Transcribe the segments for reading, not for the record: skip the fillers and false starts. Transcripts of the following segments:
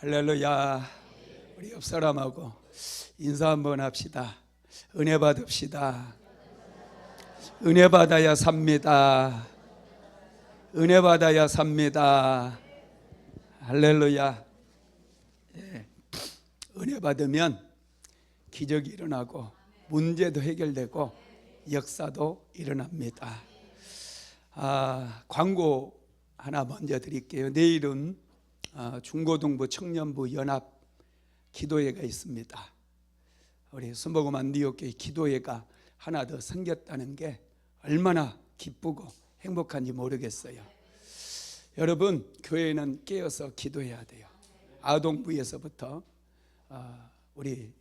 할렐루야. 우리 옆 사람하고 인사 한번 합시다. 은혜 받읍시다. 은혜 받아야 삽니다. 은혜 받아야 삽니다. 할렐루야. 예. 은혜 받으면 기적이 일어나고 문제도 해결되고 역사도 일어납니다. 광고 하나 먼저 드릴게요. 내일은 중고등부 청년부 연합 기도회가 있습니다. 우리 순복음 안디옥교회 기도회가 하나 더 생겼다는 게 얼마나 기쁘고 행복한지 모르겠어요. 여러분, 교회는 깨어서 기도해야 돼요. 아동부에서부터 우리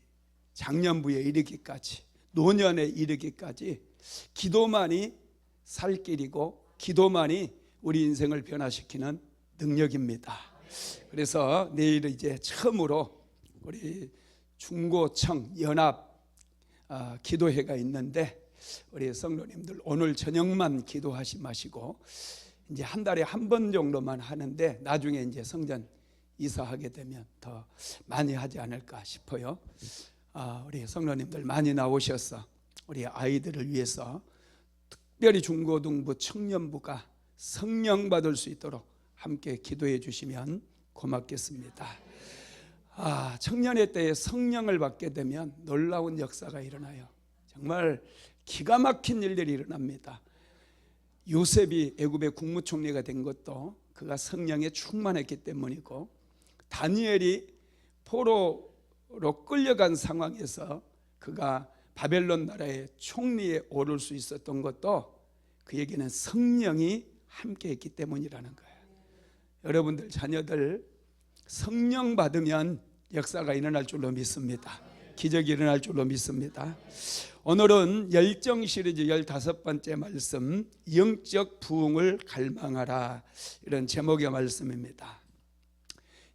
장년부에 이르기까지, 노년에 이르기까지 기도만이 살 길이고 기도만이 우리 인생을 변화시키는 능력입니다. 그래서 내일 이제 처음으로 우리 중고청 연합 기도회가 있는데, 우리 성도님들 오늘 저녁만 기도하지 마시고 이제 한 달에 한 번 정도만 하는데, 나중에 이제 성전 이사하게 되면 더 많이 하지 않을까 싶어요. 우리 성도님들 많이 나오셔서 우리 아이들을 위해서 특별히 중고등부 청년부가 성령 받을 수 있도록 함께 기도해 주시면 고맙겠습니다. 청년의 때에 성령을 받게 되면 놀라운 역사가 일어나요. 정말 기가 막힌 일들이 일어납니다. 요셉이 애굽의 국무총리가 된 것도 그가 성령에 충만했기 때문이고, 다니엘이 포로로 끌려간 상황에서 그가 바벨론 나라의 총리에 오를 수 있었던 것도 그에게는 성령이 함께했기 때문이라는 거예요. 여러분들 자녀들 성령 받으면 역사가 일어날 줄로 믿습니다. 기적이 일어날 줄로 믿습니다. 오늘은 열정 시리즈 15번째 말씀, 영적 부흥을 갈망하라, 이런 제목의 말씀입니다.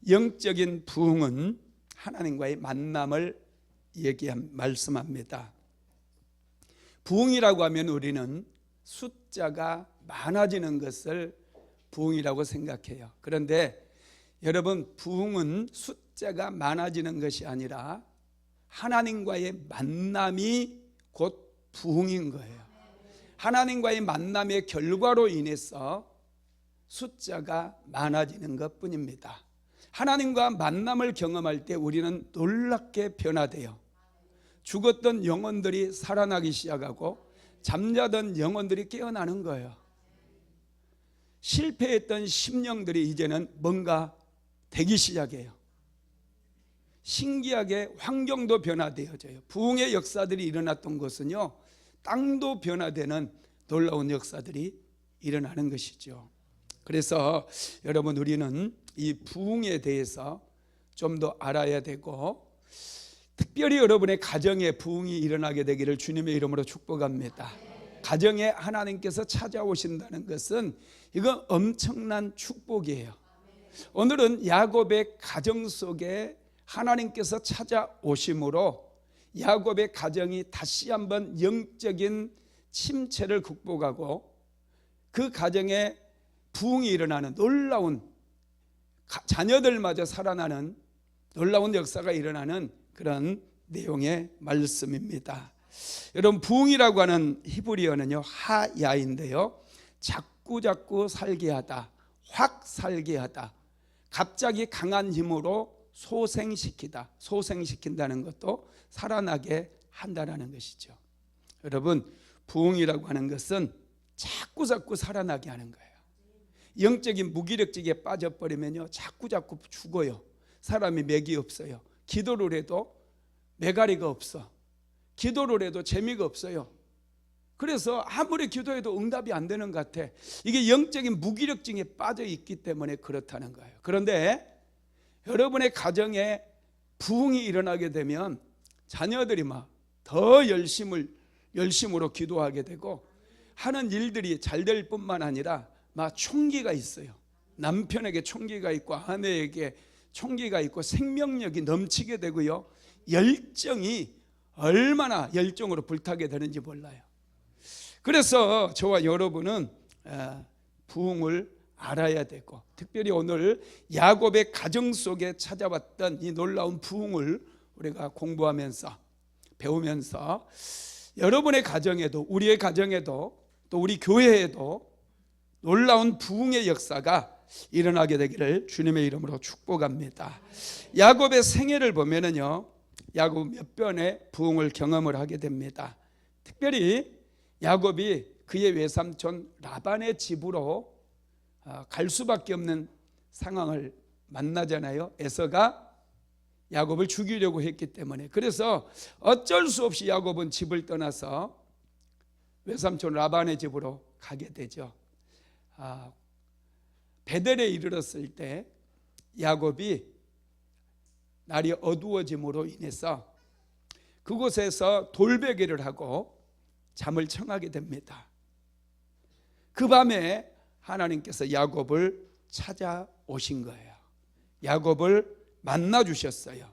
영적인 부흥은 하나님과의 만남을 말씀합니다. 부흥이라고 하면 우리는 숫자가 많아지는 것을 부흥이라고 생각해요. 그런데 여러분, 부흥은 숫자가 많아지는 것이 아니라 하나님과의 만남이 곧 부흥인 거예요. 하나님과의 만남의 결과로 인해서 숫자가 많아지는 것뿐입니다. 하나님과 만남을 경험할 때 우리는 놀랍게 변화돼요. 죽었던 영혼들이 살아나기 시작하고 잠자던 영혼들이 깨어나는 거예요. 실패했던 심령들이 이제는 뭔가 되기 시작해요. 신기하게 환경도 변화되어져요. 부흥의 역사들이 일어났던 것은요, 땅도 변화되는 놀라운 역사들이 일어나는 것이죠. 그래서 여러분, 우리는 이 부흥에 대해서 좀 더 알아야 되고, 특별히 여러분의 가정에 부흥이 일어나게 되기를 주님의 이름으로 축복합니다. 가정에 하나님께서 찾아오신다는 것은 이건 엄청난 축복이에요. 오늘은 야곱의 가정 속에 하나님께서 찾아오심으로 야곱의 가정이 다시 한번 영적인 침체를 극복하고 그 가정에 부흥이 일어나는 놀라운, 자녀들마저 살아나는 놀라운 역사가 일어나는 그런 내용의 말씀입니다. 여러분, 부흥이라고 하는 히브리어는요, 하야인데요, 자꾸 살게 하다, 확 살게 하다, 갑자기 강한 힘으로 소생시키다, 소생시킨다는 것도 살아나게 한다는 것이죠. 여러분, 부흥이라고 하는 것은 자꾸 살아나게 하는 거예요. 영적인 무기력증에 빠져버리면요, 자꾸 죽어요. 사람이 맥이 없어요. 기도를 해도 매가리가 없어. 기도를 해도 재미가 없어요. 그래서 아무리 기도해도 응답이 안 되는 것 같아. 이게 영적인 무기력증에 빠져 있기 때문에 그렇다는 거예요. 그런데 여러분의 가정에 부흥이 일어나게 되면 자녀들이 막 더 열심으로 기도하게 되고, 하는 일들이 잘 될 뿐만 아니라 막 총기가 있어요. 남편에게 총기가 있고 아내에게 총기가 있고 생명력이 넘치게 되고요, 열정이 얼마나 열정으로 불타게 되는지 몰라요. 그래서 저와 여러분은 부흥을 알아야 되고, 특별히 오늘 야곱의 가정 속에 찾아왔던 이 놀라운 부흥을 우리가 공부하면서 배우면서 여러분의 가정에도, 우리의 가정에도, 또 우리 교회에도 놀라운 부흥의 역사가 일어나게 되기를 주님의 이름으로 축복합니다. 야곱의 생애를 보면은요, 야곱 몇 번의 부흥을 경험을 하게 됩니다. 특별히 야곱이 그의 외삼촌 라반의 집으로 갈 수밖에 없는 상황을 만나잖아요. 에서가 야곱을 죽이려고 했기 때문에. 그래서 어쩔 수 없이 야곱은 집을 떠나서 외삼촌 라반의 집으로 가게 되죠. 베델에 이르렀을 때 야곱이 날이 어두워짐으로 인해서 그곳에서 돌베개를 하고 잠을 청하게 됩니다. 그 밤에 하나님께서 야곱을 찾아오신 거예요. 야곱을 만나 주셨어요.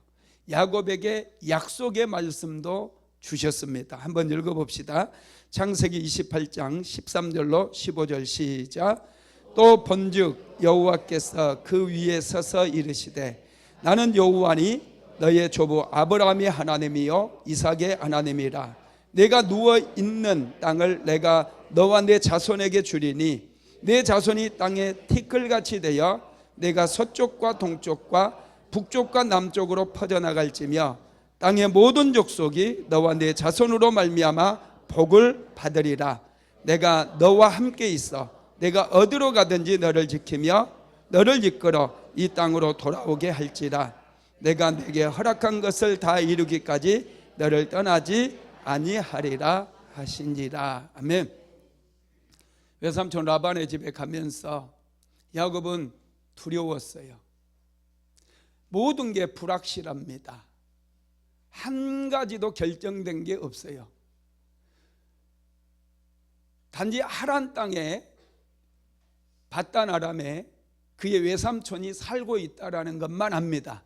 야곱에게 약속의 말씀도 주셨습니다. 한번 읽어봅시다. 창세기 28장 13절로 15절 시작. 또 본즉 여호와께서 그 위에 서서 이르시되 나는 여호와니 너의 조부 아브라함의 하나님이요 이삭의 하나님이라. 내가 누워 있는 땅을 내가 너와 내 자손에게 주리니 내 자손이 땅에 티끌같이 되어 내가 서쪽과 동쪽과 북쪽과 남쪽으로 퍼져나갈지며 땅의 모든 족속이 너와 내 자손으로 말미암아 복을 받으리라. 내가 너와 함께 있어 내가 어디로 가든지 너를 지키며 너를 이끌어 이 땅으로 돌아오게 할지라. 내가 내게 허락한 것을 다 이루기까지 너를 떠나지 아니하리라 하시니라. 아멘. 외삼촌 라반의 집에 가면서 야곱은 두려웠어요. 모든 게 불확실합니다. 한 가지도 결정된 게 없어요. 단지 하란 땅에 바단 아람에 그의 외삼촌이 살고 있다라는 것만 압니다.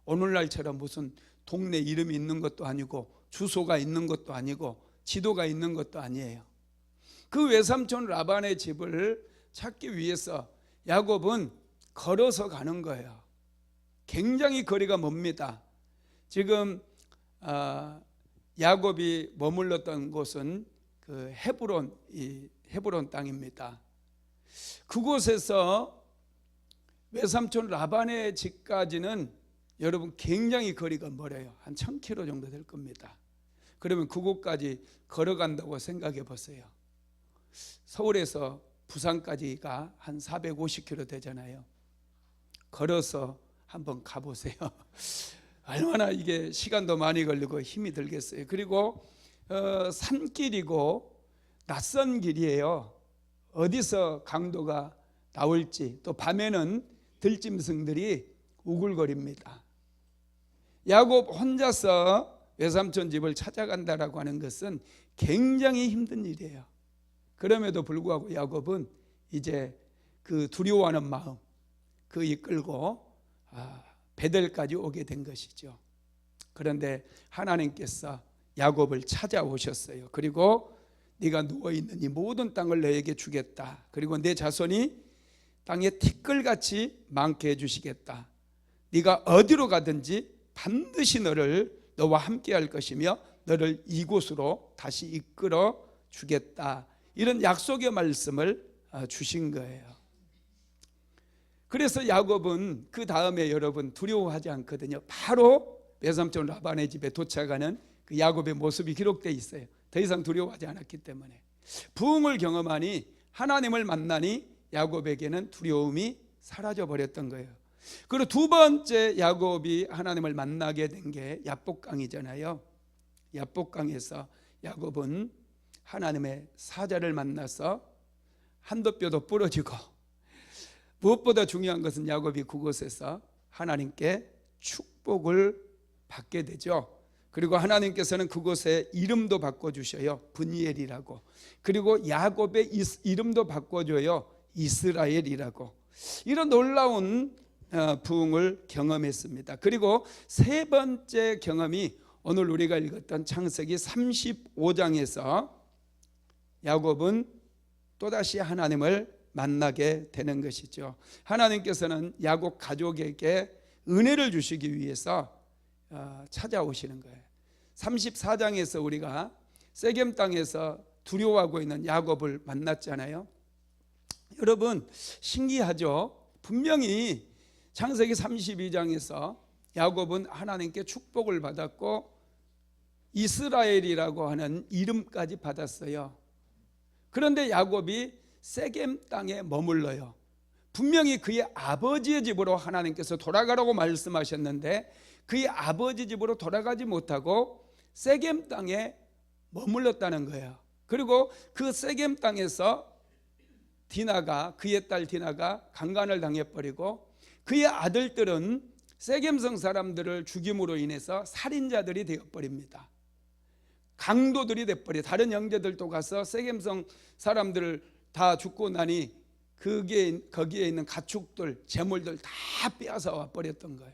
오늘날처럼 무슨 동네 이름이 있는 것도 아니고 주소가 있는 것도 아니고 지도가 있는 것도 아니에요. 그 외삼촌 라반의 집을 찾기 위해서 야곱은 걸어서 가는 거예요. 굉장히 거리가 멉니다. 지금 야곱이 머물렀던 곳은 그 헤브론 땅입니다. 그곳에서 외삼촌 라반의 집까지는 여러분 굉장히 거리가 멀어요. 한 1000km 정도 될 겁니다. 그러면 그곳까지 걸어간다고 생각해 보세요. 서울에서 부산까지가 한 450km 되잖아요. 걸어서 한번 가보세요. 얼마나 이게 시간도 많이 걸리고 힘이 들겠어요. 그리고 산길이고 낯선 길이에요. 어디서 강도가 나올지, 또 밤에는 들짐승들이 우글거립니다. 야곱 혼자서 외삼촌 집을 찾아간다라고 하는 것은 굉장히 힘든 일이에요. 그럼에도 불구하고 야곱은 이제 그 두려워하는 마음 그 이끌고 베델까지 오게 된 것이죠. 그런데 하나님께서 야곱을 찾아오셨어요. 그리고 네가 누워있는 이 모든 땅을 너에게 주겠다. 그리고 내 자손이 땅에 티끌같이 많게 해주시겠다. 네가 어디로 가든지 반드시 너와 함께 할 것이며 너를 이곳으로 다시 이끌어 주겠다. 이런 약속의 말씀을 주신 거예요. 그래서 야곱은 그 다음에 여러분 두려워하지 않거든요. 바로 외삼촌 라반의 집에 도착하는 그 야곱의 모습이 기록되어 있어요. 더 이상 두려워하지 않았기 때문에. 부흥을 경험하니, 하나님을 만나니 야곱에게는 두려움이 사라져 버렸던 거예요. 그리고 두 번째 야곱이 하나님을 만나게 된 게 야복강이잖아요. 야복강에서 야곱은 하나님의 사자를 만나서 한도 뼈도 부러지고, 무엇보다 중요한 것은 야곱이 그곳에서 하나님께 축복을 받게 되죠. 그리고 하나님께서는 그곳에 이름도 바꿔주셔요. 분이엘이라고. 그리고 야곱의 이름도 바꿔줘요. 이스라엘이라고. 이런 놀라운 부흥을 경험했습니다. 그리고 세 번째 경험이 오늘 우리가 읽었던 창세기 35장에서 야곱은 또다시 하나님을 만나게 되는 것이죠. 하나님께서는 야곱 가족에게 은혜를 주시기 위해서 찾아오시는 거예요. 34장에서 우리가 세겜 땅에서 두려워하고 있는 야곱을 만났잖아요. 여러분 신기하죠? 분명히 창세기 32장에서 야곱은 하나님께 축복을 받았고 이스라엘이라고 하는 이름까지 받았어요. 그런데 야곱이 세겜 땅에 머물러요. 분명히 그의 아버지의 집으로 하나님께서 돌아가라고 말씀하셨는데 그의 아버지 집으로 돌아가지 못하고 세겜 땅에 머물렀다는 거예요. 그리고 그 세겜 땅에서 디나가, 그의 딸 디나가 강간을 당해버리고 그의 아들들은 세겜성 사람들을 죽임으로 인해서 살인자들이 되어버립니다. 강도들이 되어버려. 다른 형제들도 가서 세겜성 사람들을 다 죽고 나니 거기에 있는 가축들, 재물들 다 빼앗아 와 버렸던 거예요.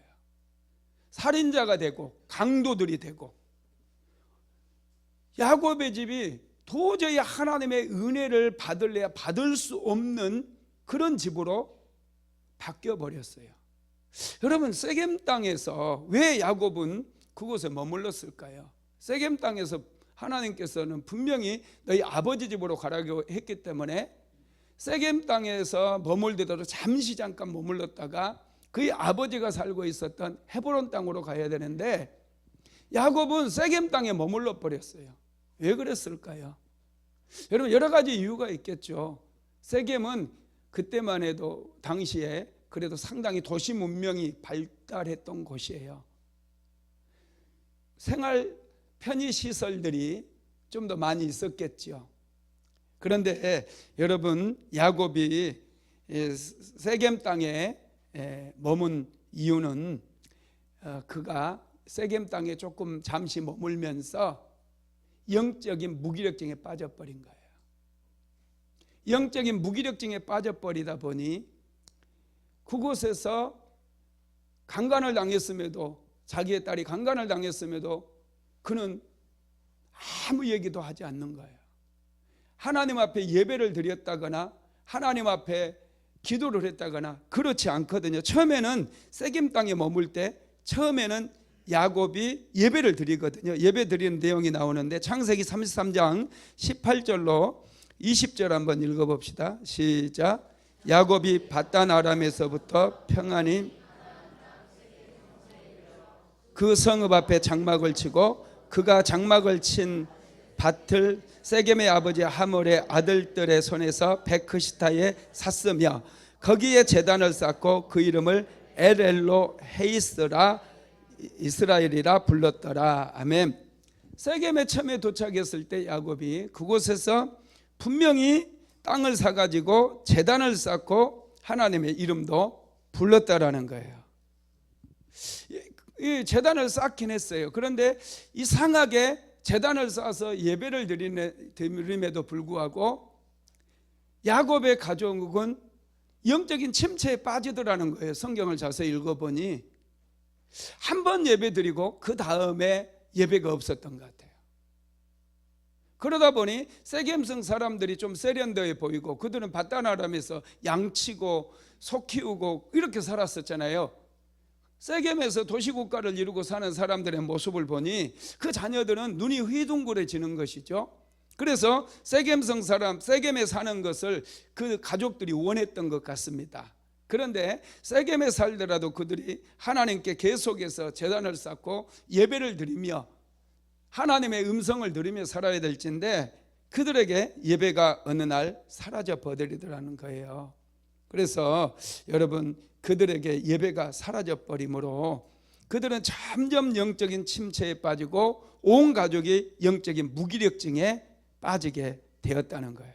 살인자가 되고 강도들이 되고 야곱의 집이 도저히 하나님의 은혜를 받을래야 받을 수 없는 그런 집으로 바뀌어 버렸어요. 여러분 세겜 땅에서 왜 야곱은 그곳에 머물렀을까요? 세겜 땅에서 하나님께서는 분명히 너희 아버지 집으로 가라고 했기 때문에 세겜 땅에서 머물더라도 잠시 잠깐 머물렀다가 그의 아버지가 살고 있었던 헤브론 땅으로 가야 되는데 야곱은 세겜 땅에 머물러 버렸어요. 왜 그랬을까요? 여러분 여러 가지 이유가 있겠죠. 세겜은 그때만 해도 당시에 그래도 상당히 도시 문명이 발달했던 곳이에요. 생활 편의 시설들이 좀 더 많이 있었겠죠. 그런데 여러분 야곱이 세겜 땅에 머문 이유는 그가 세겜 땅에 조금 잠시 머물면서 영적인 무기력증에 빠져버린 거예요. 영적인 무기력증에 빠져버리다 보니 그곳에서 강간을 당했음에도 자기의 딸이 강간을 당했음에도 그는 아무 얘기도 하지 않는 거예요. 하나님 앞에 예배를 드렸다거나 하나님 앞에 기도를 했다거나 그렇지 않거든요. 처음에는 세겜 땅에 머물 때 처음에는 야곱이 예배를 드리거든요. 예배 드리는 내용이 나오는데 창세기 33장 18절로 20절 한번 읽어봅시다. 시작. 야곱이 밧단 아람에서부터 평안히 그 성읍 앞에 장막을 치고 그가 장막을 친 밭을 세겜의 아버지 하몰의 아들들의 손에서 베크시타에 샀으며 거기에 제단을 쌓고 그 이름을 엘엘로 헤이스라 이스라엘이라 불렀더라. 아멘. 세겜에 처음에 도착했을 때 야곱이 그곳에서 분명히 땅을 사가지고 제단을 쌓고 하나님의 이름도 불렀다라는 거예요. 이 제단을 쌓긴 했어요. 그런데 이상하게 제단을 쌓아서 예배를 드림에도 불구하고 야곱의 가족은 영적인 침체에 빠지더라는 거예요. 성경을 자세히 읽어보니 한 번 예배 드리고 그 다음에 예배가 없었던 것 같아요. 그러다 보니 세겜성 사람들이 좀 세련되어 보이고 그들은 밧단 아람에서 양치고 소 키우고 이렇게 살았었잖아요. 세겜에서 도시국가를 이루고 사는 사람들의 모습을 보니 그 자녀들은 눈이 휘둥그레지는 것이죠. 그래서 세겜성 사람, 세겜에 사는 것을 그 가족들이 원했던 것 같습니다. 그런데 세겜에 살더라도 그들이 하나님께 계속해서 제단을 쌓고 예배를 드리며 하나님의 음성을 들으며 살아야 될진데 그들에게 예배가 어느 날 사라져 버리더라는 거예요. 그래서 여러분 그들에게 예배가 사라져 버림으로 그들은 점점 영적인 침체에 빠지고 온 가족이 영적인 무기력증에 빠지게 되었다는 거예요.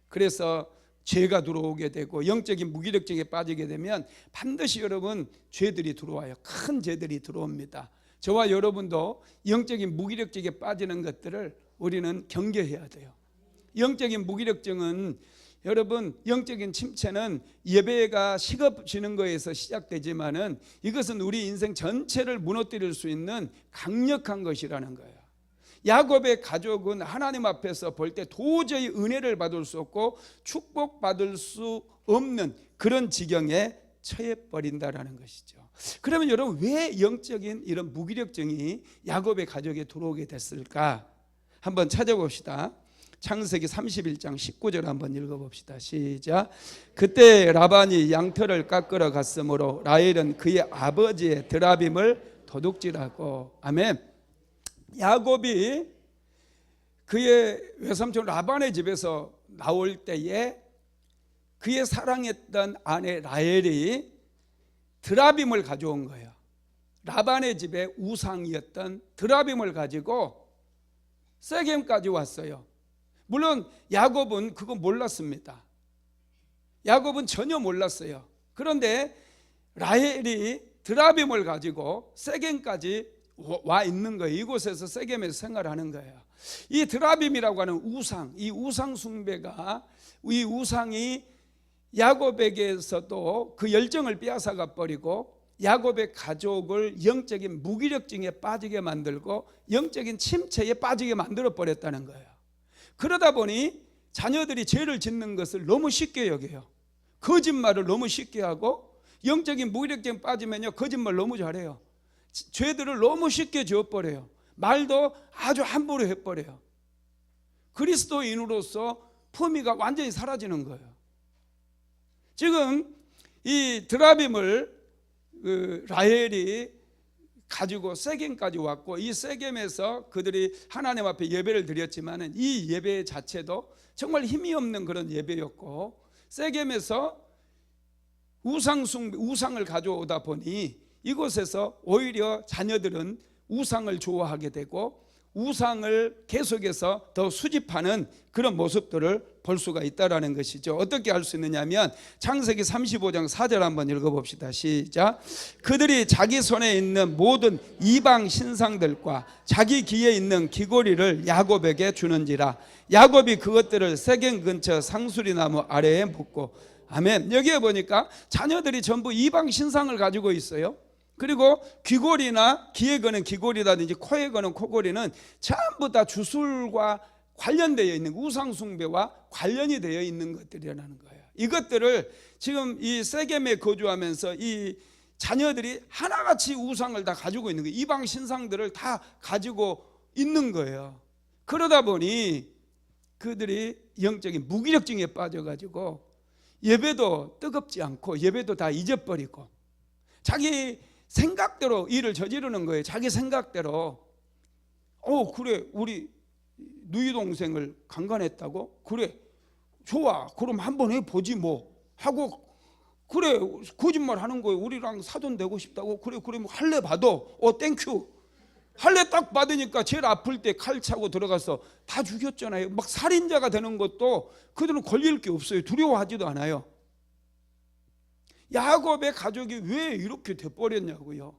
그래서 죄가 들어오게 되고 영적인 무기력증에 빠지게 되면 반드시 여러분 죄들이 들어와요. 큰 죄들이 들어옵니다. 저와 여러분도 영적인 무기력증에 빠지는 것들을 우리는 경계해야 돼요. 영적인 무기력증은 여러분 영적인 침체는 예배가 식어지는 거에서 시작되지만은 이것은 우리 인생 전체를 무너뜨릴 수 있는 강력한 것이라는 거예요. 야곱의 가족은 하나님 앞에서 볼 때 도저히 은혜를 받을 수 없고 축복받을 수 없는 그런 지경에 처해버린다라는 것이죠. 그러면 여러분, 왜 영적인 이런 무기력증이 야곱의 가족에 들어오게 됐을까? 한번 찾아봅시다. 창세기 31장 19절 한번 읽어봅시다. 시작. 그때 라반이 양털을 깎으러 갔으므로 라헬은 그의 아버지의 드라빔을 도둑질하고. 아멘. 야곱이 그의 외삼촌 라반의 집에서 나올 때에 그의 사랑했던 아내 라헬이 드라빔을 가져온 거예요. 라반의 집에 우상이었던 드라빔을 가지고 세겜까지 왔어요. 물론 야곱은 그거 몰랐습니다. 야곱은 전혀 몰랐어요. 그런데 라헬이 드라빔을 가지고 세겜까지 와 있는 거예요. 이곳에서 세겜에서 생활하는 거예요. 이 드라빔이라고 하는 우상, 이 우상 숭배가, 이 우상이 야곱에게서도 그 열정을 빼앗아가 버리고 야곱의 가족을 영적인 무기력증에 빠지게 만들고 영적인 침체에 빠지게 만들어 버렸다는 거예요. 그러다 보니 자녀들이 죄를 짓는 것을 너무 쉽게 여겨요. 거짓말을 너무 쉽게 하고, 영적인 무기력증에 빠지면요, 거짓말 너무 잘해요. 죄들을 너무 쉽게 지어버려요. 말도 아주 함부로 해버려요. 그리스도인으로서 품위가 완전히 사라지는 거예요. 지금 이 드라빔을 라헬이 가지고 세겜까지 왔고, 이 세겜에서 그들이 하나님 앞에 예배를 드렸지만 이 예배 자체도 정말 힘이 없는 그런 예배였고, 세겜에서 우상을 가져오다 보니 이곳에서 오히려 자녀들은 우상을 좋아하게 되고 우상을 계속해서 더 수집하는 그런 모습들을 볼 수가 있다는 것이죠. 어떻게 알 수 있느냐면 창세기 35장 4절 한번 읽어봅시다. 시작. 그들이 자기 손에 있는 모든 이방 신상들과 자기 귀에 있는 귀고리를 야곱에게 주는지라. 야곱이 그것들을 세겜 근처 상수리나무 아래에 묻고. 아멘. 여기에 보니까 자녀들이 전부 이방 신상을 가지고 있어요. 그리고 귀고리나 귀에 거는 귀고리라든지 코에 거는 코고리는 전부 다 주술과 관련되어 있는, 우상 숭배와 관련이 되어 있는 것들이라는 거예요. 이것들을 지금 이 세겜에 거주하면서 이 자녀들이 하나같이 우상을 다 가지고 있는 거예요. 이방 신상들을 다 가지고 있는 거예요. 그러다 보니 그들이 영적인 무기력증에 빠져가지고 예배도 뜨겁지 않고 예배도 다 잊어버리고 자기 생각대로 일을 저지르는 거예요. 자기 생각대로. 그래, 우리 누이 동생을 강간했다고? 그래, 좋아, 그럼 한번 해보지 뭐 하고, 그래, 거짓말 하는 거예요. 우리랑 사돈 되고 싶다고? 그래, 뭐 할례 받아. 땡큐. 할례 딱 받으니까 제일 아플 때 칼 차고 들어가서 다 죽였잖아요. 막 살인자가 되는 것도 그들은 걸릴 게 없어요. 두려워하지도 않아요. 야곱의 가족이 왜 이렇게 돼버렸냐고요.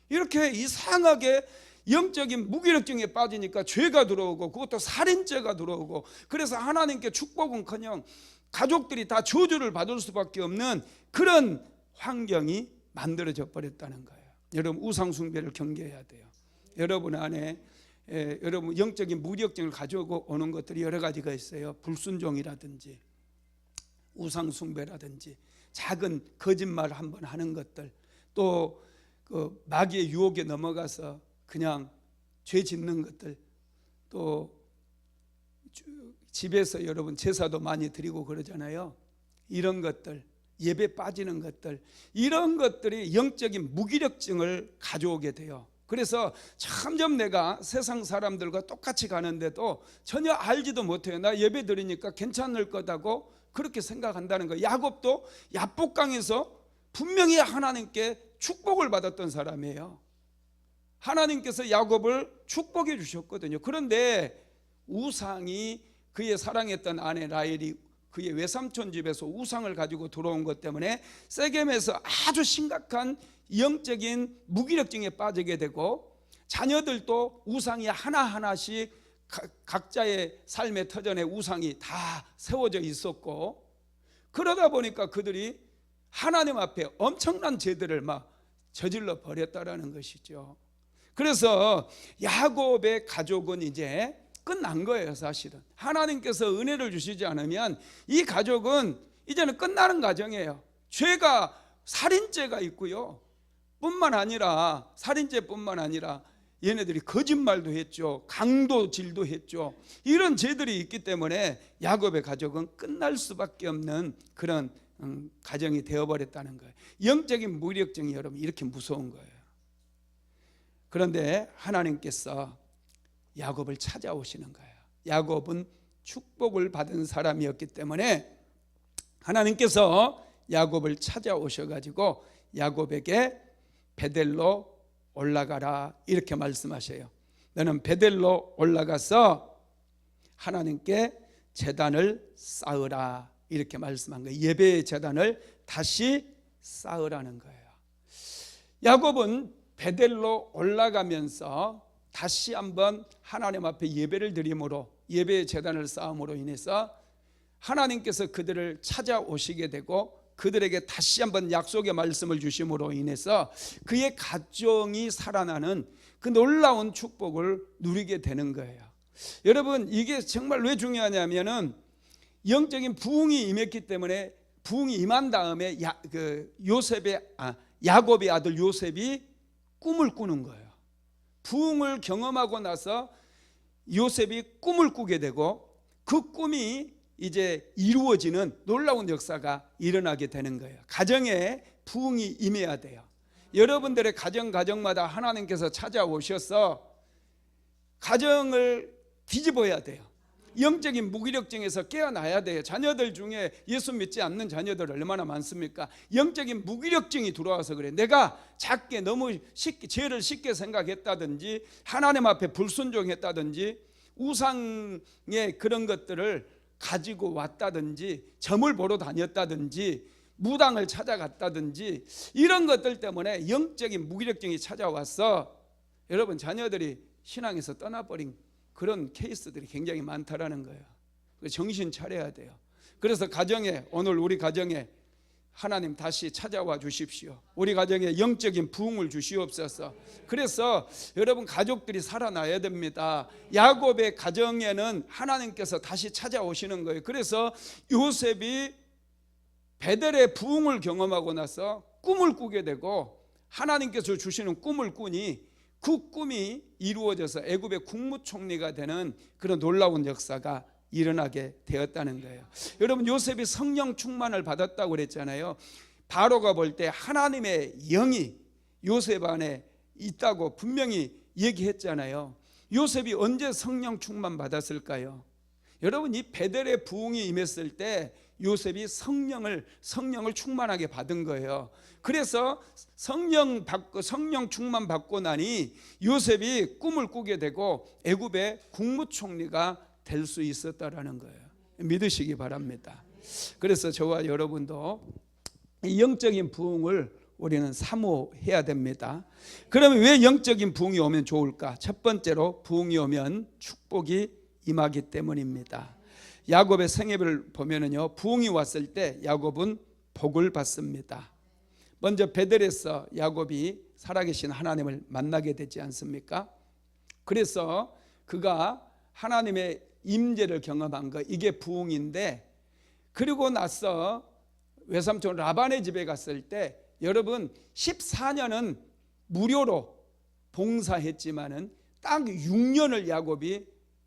이렇게 이상하게 영적인 무기력증에 빠지니까 죄가 들어오고, 그것도 살인죄가 들어오고, 그래서 하나님께 축복은커녕 가족들이 다 저주를 받을 수밖에 없는 그런 환경이 만들어져 버렸다는 거예요. 여러분, 우상 숭배를 경계해야 돼요. 여러분 안에 여러분 영적인 무기력증을 가져오는 것들이 여러 가지가 있어요. 불순종이라든지 우상 숭배라든지 작은 거짓말 한번 하는 것들, 또 그 마귀의 유혹에 넘어가서 그냥 죄 짓는 것들, 또 집에서 여러분 제사도 많이 드리고 그러잖아요. 이런 것들, 예배 빠지는 것들, 이런 것들이 영적인 무기력증을 가져오게 돼요. 그래서 점점 내가 세상 사람들과 똑같이 가는데도 전혀 알지도 못해요. 나 예배 드리니까 괜찮을 거다고 그렇게 생각한다는 거예요. 야곱도 야복강에서 분명히 하나님께 축복을 받았던 사람이에요. 하나님께서 야곱을 축복해 주셨거든요. 그런데 우상이, 그의 사랑했던 아내 라헬이 그의 외삼촌 집에서 우상을 가지고 들어온 것 때문에 세겜에서 아주 심각한 영적인 무기력증에 빠지게 되고, 자녀들도 우상이 하나하나씩 각자의 삶의 터전에 우상이 다 세워져 있었고, 그러다 보니까 그들이 하나님 앞에 엄청난 죄들을 막 저질러 버렸다라는 것이죠. 그래서 야곱의 가족은 이제 끝난 거예요. 사실은 하나님께서 은혜를 주시지 않으면 이 가족은 이제는 끝나는 과정이에요. 죄가 살인죄가 있고요, 뿐만 아니라 살인죄뿐만 아니라 얘네들이 거짓말도 했죠, 강도질도 했죠. 이런 죄들이 있기 때문에 야곱의 가족은 끝날 수밖에 없는 그런 가정이 되어버렸다는 거예요. 영적인 무력증이 여러분 이렇게 무서운 거예요. 그런데 하나님께서 야곱을 찾아오시는 거예요. 야곱은 축복을 받은 사람이었기 때문에 하나님께서 야곱을 찾아오셔가지고 야곱에게 베델로 올라가라 이렇게 말씀하셔요. 너는 베델로 올라가서 하나님께 제단을 쌓으라 이렇게 말씀한 거예요. 예배의 제단을 다시 쌓으라는 거예요. 야곱은 베델로 올라가면서 다시 한번 하나님 앞에 예배를 드림으로, 예배의 제단을 쌓음으로 인해서 하나님께서 그들을 찾아오시게 되고 그들에게 다시 한번 약속의 말씀을 주심으로 인해서 그의 가정이 살아나는 그 놀라운 축복을 누리게 되는 거예요. 여러분, 이게 정말 왜 중요하냐면은 영적인 부흥이 임했기 때문에, 부흥이 임한 다음에 야곱의 아들 요셉이 꿈을 꾸는 거예요. 부흥을 경험하고 나서 요셉이 꿈을 꾸게 되고 그 꿈이 이제 이루어지는 놀라운 역사가 일어나게 되는 거예요. 가정에 부흥이 임해야 돼요. 여러분들의 가정마다 하나님께서 찾아오셔서 가정을 뒤집어야 돼요. 영적인 무기력증에서 깨어나야 돼요. 자녀들 중에 예수 믿지 않는 자녀들 얼마나 많습니까? 영적인 무기력증이 들어와서 그래. 내가 작게 너무 쉽게 죄를 쉽게 생각했다든지 하나님 앞에 불순종했다든지 우상의 그런 것들을 가지고 왔다든지 점을 보러 다녔다든지 무당을 찾아갔다든지 이런 것들 때문에 영적인 무기력증이 찾아와서 여러분 자녀들이 신앙에서 떠나버린 그런 케이스들이 굉장히 많다라는 거예요. 정신 차려야 돼요. 그래서 가정에, 오늘 우리 가정에 하나님 다시 찾아와 주십시오. 우리 가정에 영적인 부흥을 주시옵소서. 그래서 여러분 가족들이 살아나야 됩니다. 야곱의 가정에는 하나님께서 다시 찾아오시는 거예요. 그래서 요셉이 베델의 부흥을 경험하고 나서 꿈을 꾸게 되고 하나님께서 주시는 꿈을 꾸니 그 꿈이 이루어져서 애굽의 국무총리가 되는 그런 놀라운 역사가 일어나게 되었다는 거예요. 여러분, 요셉이 성령 충만을 받았다고 그랬잖아요. 바로가 볼 때 하나님의 영이 요셉 안에 있다고 분명히 얘기했잖아요. 요셉이 언제 성령 충만 받았을까요? 여러분, 이 베델의 부흥이 임했을 때 요셉이 성령을 충만하게 받은 거예요. 그래서 성령 충만 받고 나니 요셉이 꿈을 꾸게 되고 애굽의 국무총리가 될 수 있었다라는 거예요. 믿으시기 바랍니다. 그래서 저와 여러분도 이 영적인 부흥을 우리는 사모해야 됩니다. 그러면 왜 영적인 부흥이 오면 좋을까? 첫 번째로 부흥이 오면 축복이 임하기 때문입니다. 야곱의 생애를 보면은요, 부흥이 왔을 때 야곱은 복을 받습니다. 먼저 베델에서 야곱이 살아계신 하나님을 만나게 되지 않습니까? 그래서 그가 하나님의 임재를 경험한 거, 이게 부흥인데, 그리고 나서 외삼촌 라반의 집에 갔을 때 여러분 14년은 무료로 봉사했지만은 딱 6년을 야곱이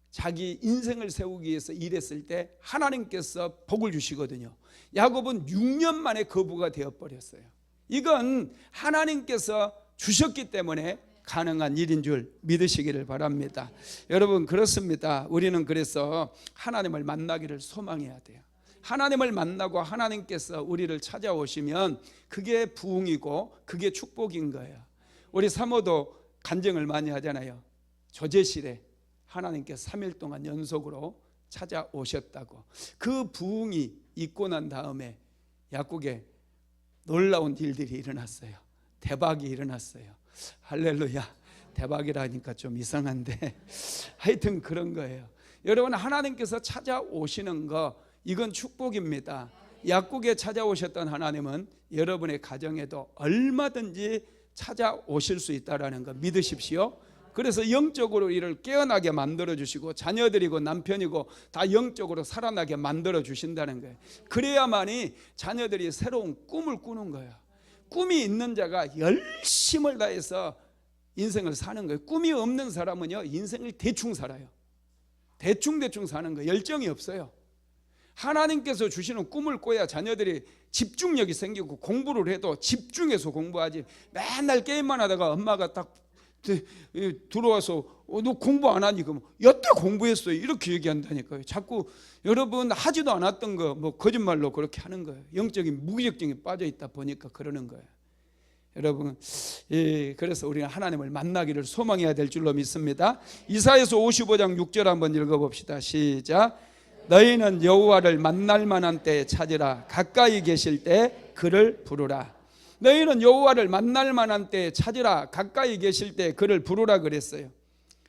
자기 인생을 세우기 위해서 일했을 때 하나님께서 복을 주시거든요. 야곱은 6년 만에 거부가 되어버렸어요. 이건 하나님께서 주셨기 때문에 가능한 일인 줄 믿으시기를 바랍니다. 여러분, 그렇습니다. 우리는 그래서 하나님을 만나기를 소망해야 돼요. 하나님을 만나고 하나님께서 우리를 찾아오시면 그게 부흥이고 그게 축복인 거예요. 우리 사모도 간증을 많이 하잖아요. 조제실에 하나님께서 3일 동안 연속으로 찾아오셨다고. 그 부흥이 있고 난 다음에 약국에 놀라운 일들이 일어났어요. 대박이 일어났어요. 할렐루야. 대박이라니까 좀 이상한데 하여튼 그런 거예요. 여러분, 하나님께서 찾아오시는 거, 이건 축복입니다. 약국에 찾아오셨던 하나님은 여러분의 가정에도 얼마든지 찾아오실 수 있다라는 거 믿으십시오. 그래서 영적으로 이를 깨어나게 만들어 주시고 자녀들이고 남편이고 다 영적으로 살아나게 만들어 주신다는 거예요. 그래야만이 자녀들이 새로운 꿈을 꾸는 거예요. 꿈이 있는 자가 열심을 다해서 인생을 사는 거예요. 꿈이 없는 사람은요, 인생을 대충 살아요. 대충 사는 거예요. 열정이 없어요. 하나님께서 주시는 꿈을 꿔야 자녀들이 집중력이 생기고 공부를 해도 집중해서 공부하지, 맨날 게임만 하다가 엄마가 딱 들어와서 너 공부 안 하니? 그럼 여태 공부했어요 이렇게 얘기한다니까요. 자꾸 여러분 하지도 않았던 거 뭐 거짓말로 그렇게 하는 거예요. 영적인 무기력증이 빠져 있다 보니까 그러는 거예요. 여러분, 그래서 우리는 하나님을 만나기를 소망해야 될 줄로 믿습니다. 이사야서 55장 6절 한번 읽어봅시다. 시작. 너희는 여호와를 만날 만한 때에 찾으라. 가까이 계실 때 그를 부르라. 너희는 여호와를 만날 만한 때에 찾으라. 가까이 계실 때 그를 부르라 그랬어요.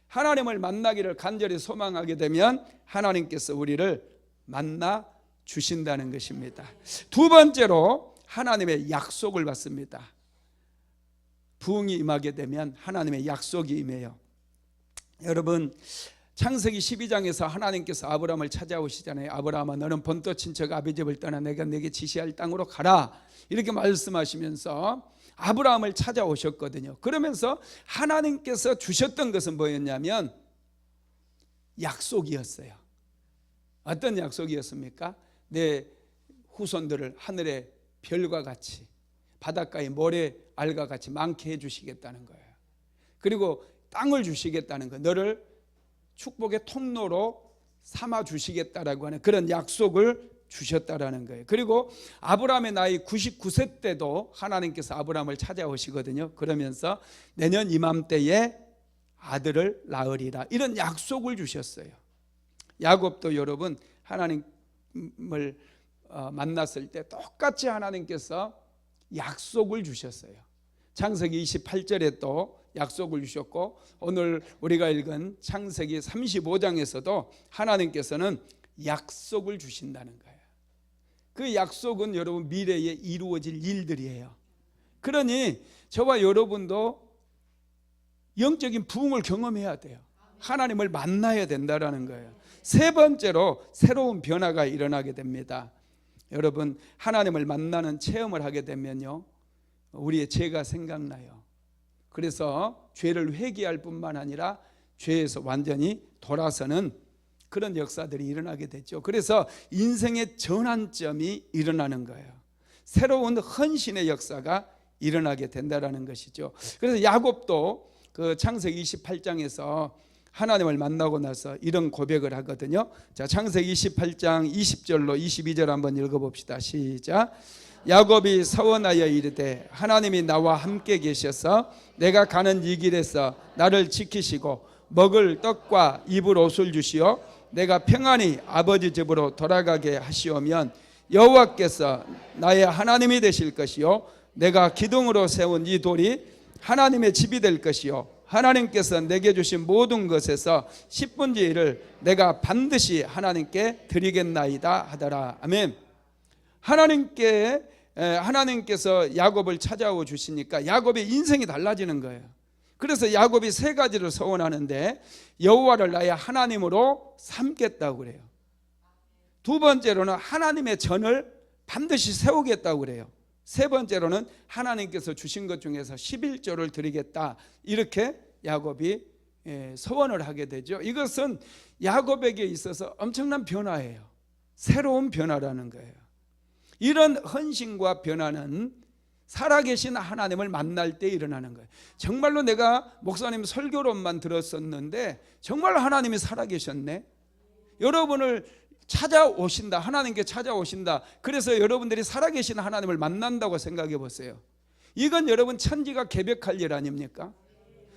하나님을 만나기를 간절히 소망하게 되면 하나님께서 우리를 만나 주신다는 것입니다. 두 번째로 하나님의 약속을 받습니다. 부흥이 임하게 되면 하나님의 약속이 임해요. 여러분, 창세기 12장에서 하나님께서 아브라함을 찾아오시잖아요. 아브라함아, 너는 본토 친척 아비 집을 떠나 내가 내게 지시할 땅으로 가라, 이렇게 말씀하시면서 아브라함을 찾아오셨거든요. 그러면서 하나님께서 주셨던 것은 뭐였냐면 약속이었어요. 어떤 약속이었습니까? 내 후손들을 하늘의 별과 같이 바닷가의 모래 알과 같이 많게 해주시겠다는 거예요. 그리고 땅을 주시겠다는 거예요. 너를 축복의 통로로 삼아 주시겠다라고 하는 그런 약속을 주셨다라는 거예요. 그리고 아브라함의 나이 99세 때도 하나님께서 아브라함을 찾아오시거든요. 그러면서 내년 이맘때에 아들을 낳으리라, 이런 약속을 주셨어요. 야곱도 여러분 하나님을 만났을 때 똑같이 하나님께서 약속을 주셨어요. 창세기 28절에 또 약속을 주셨고, 오늘 우리가 읽은 창세기 35장에서도 하나님께서는 약속을 주신다는 거예요. 그 약속은 여러분 미래에 이루어질 일들이에요. 그러니 저와 여러분도 영적인 부흥을 경험해야 돼요. 하나님을 만나야 된다는 거예요. 세 번째로 새로운 변화가 일어나게 됩니다. 여러분, 하나님을 만나는 체험을 하게 되면요, 우리의 죄가 생각나요. 그래서 죄를 회개할 뿐만 아니라 죄에서 완전히 돌아서는 그런 역사들이 일어나게 되죠. 그래서 인생의 전환점이 일어나는 거예요. 새로운 헌신의 역사가 일어나게 된다는 것이죠. 그래서 야곱도 그 창세기 28장에서 하나님을 만나고 나서 이런 고백을 하거든요. 자, 창세기 28장 20절로 22절 한번 읽어봅시다. 시작. 야곱이 서원하여 이르되 하나님이 나와 함께 계셔서 내가 가는 이 길에서 나를 지키시고 먹을 떡과 입을 옷을 주시어 내가 평안히 아버지 집으로 돌아가게 하시오면 여호와께서 나의 하나님이 되실 것이요 내가 기둥으로 세운 이 돌이 하나님의 집이 될 것이요 하나님께서 내게 주신 모든 것에서 10분의 1을 내가 반드시 하나님께 드리겠나이다 하더라. 아멘. 하나님께서 야곱을 찾아오 주시니까 야곱의 인생이 달라지는 거예요. 그래서 야곱이 세 가지를 소원하는데 여호와를 나의 하나님으로 삼겠다고 그래요. 두 번째로는 하나님의 전을 반드시 세우겠다고 그래요. 세 번째로는 하나님께서 주신 것 중에서 11조를 드리겠다, 이렇게 야곱이 소원을 하게 되죠. 이것은 야곱에게 있어서 엄청난 변화예요. 새로운 변화라는 거예요. 이런 헌신과 변화는 살아계신 하나님을 만날 때 일어나는 거예요. 정말로 내가 목사님 설교로만 들었었는데 정말 하나님이 살아계셨네, 여러분을 찾아오신다, 하나님께 찾아오신다. 그래서 여러분들이 살아계신 하나님을 만난다고 생각해 보세요. 이건 여러분 천지가 개벽할 일 아닙니까?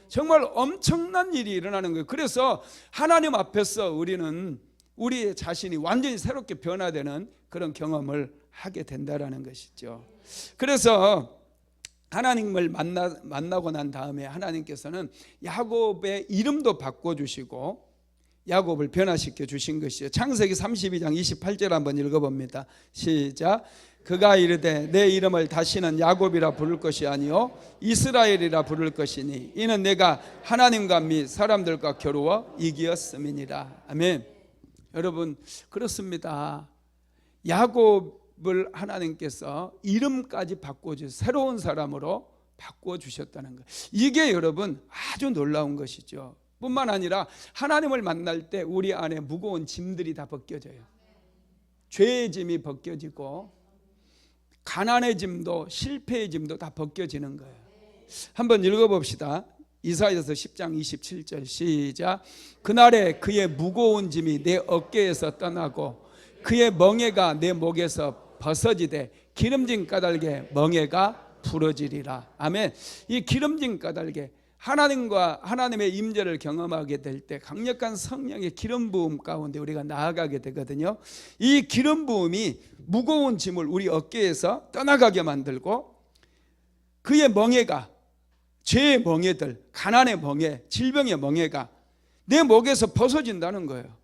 정말 엄청난 일이 일어나는 거예요. 그래서 하나님 앞에서 우리는 우리 자신이 완전히 새롭게 변화되는 그런 경험을 하게 된다라는 것이죠. 그래서 하나님을 만나고 난 다음에 하나님께서는 야곱의 이름도 바꿔주시고 야곱을 변화시켜 주신 것이요. 창세기 32장 28절 한번 읽어봅니다. 시작. 그가 이르되 내 이름을 다시는 야곱이라 부를 것이 아니요 이스라엘이라 부를 것이니 이는 내가 하나님과 및 사람들과 겨루어 이기었음이니라. 아멘. 여러분 그렇습니다. 야곱을 하나님께서 이름까지 바꿔주셔서 새로운 사람으로 바꿔주셨다는 것, 이게 여러분 아주 놀라운 것이죠. 뿐만 아니라 하나님을 만날 때 우리 안에 무거운 짐들이 다 벗겨져요. 죄의 짐이 벗겨지고 가난의 짐도 실패의 짐도 다 벗겨지는 거예요. 한번 읽어봅시다. 이사야서 10장 27절 시작. 그날에 그의 무거운 짐이 내 어깨에서 떠나고 그의 멍에가 내 목에서 벗어지되 기름진 까닭에 멍에가 부러지리라. 아멘. 이 기름진 까닭에 하나님과 하나님의 임재를 경험하게 될 때 강력한 성령의 기름 부음 가운데 우리가 나아가게 되거든요. 이 기름 부음이 무거운 짐을 우리 어깨에서 떠나가게 만들고 그의 멍에가, 죄의 멍에들, 가난의 멍에, 질병의 멍에가 내 목에서 벗어진다는 거예요.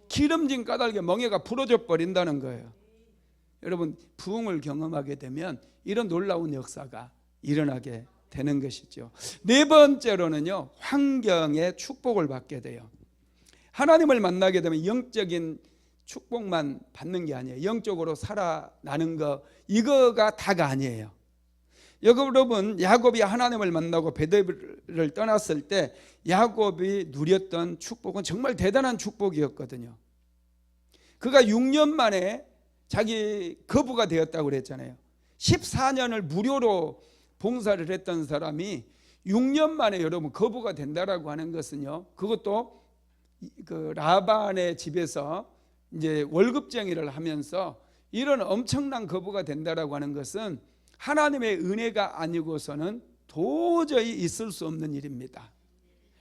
기름진 까닭에 멍에가 부러져 버린다는 거예요. 여러분 부흥을 경험하게 되면 이런 놀라운 역사가 일어나게 되는 것이죠. 네 번째로는요, 환경의 축복을 받게 돼요. 하나님을 만나게 되면 영적인 축복만 받는 게 아니에요. 영적으로 살아나는 거, 이거가 다가 아니에요. 여러분 야곱이 하나님을 만나고 베델을 떠났을 때 야곱이 누렸던 축복은 정말 대단한 축복이었거든요. 그가 6년 만에 자기 거부가 되었다고 그랬잖아요. 14년을 무료로 봉사를 했던 사람이 6년 만에 여러분 거부가 된다라고 하는 것은요, 그것도 그 라반의 집에서 이제 월급쟁이를 하면서 이런 엄청난 거부가 된다라고 하는 것은 하나님의 은혜가 아니고서는 도저히 있을 수 없는 일입니다.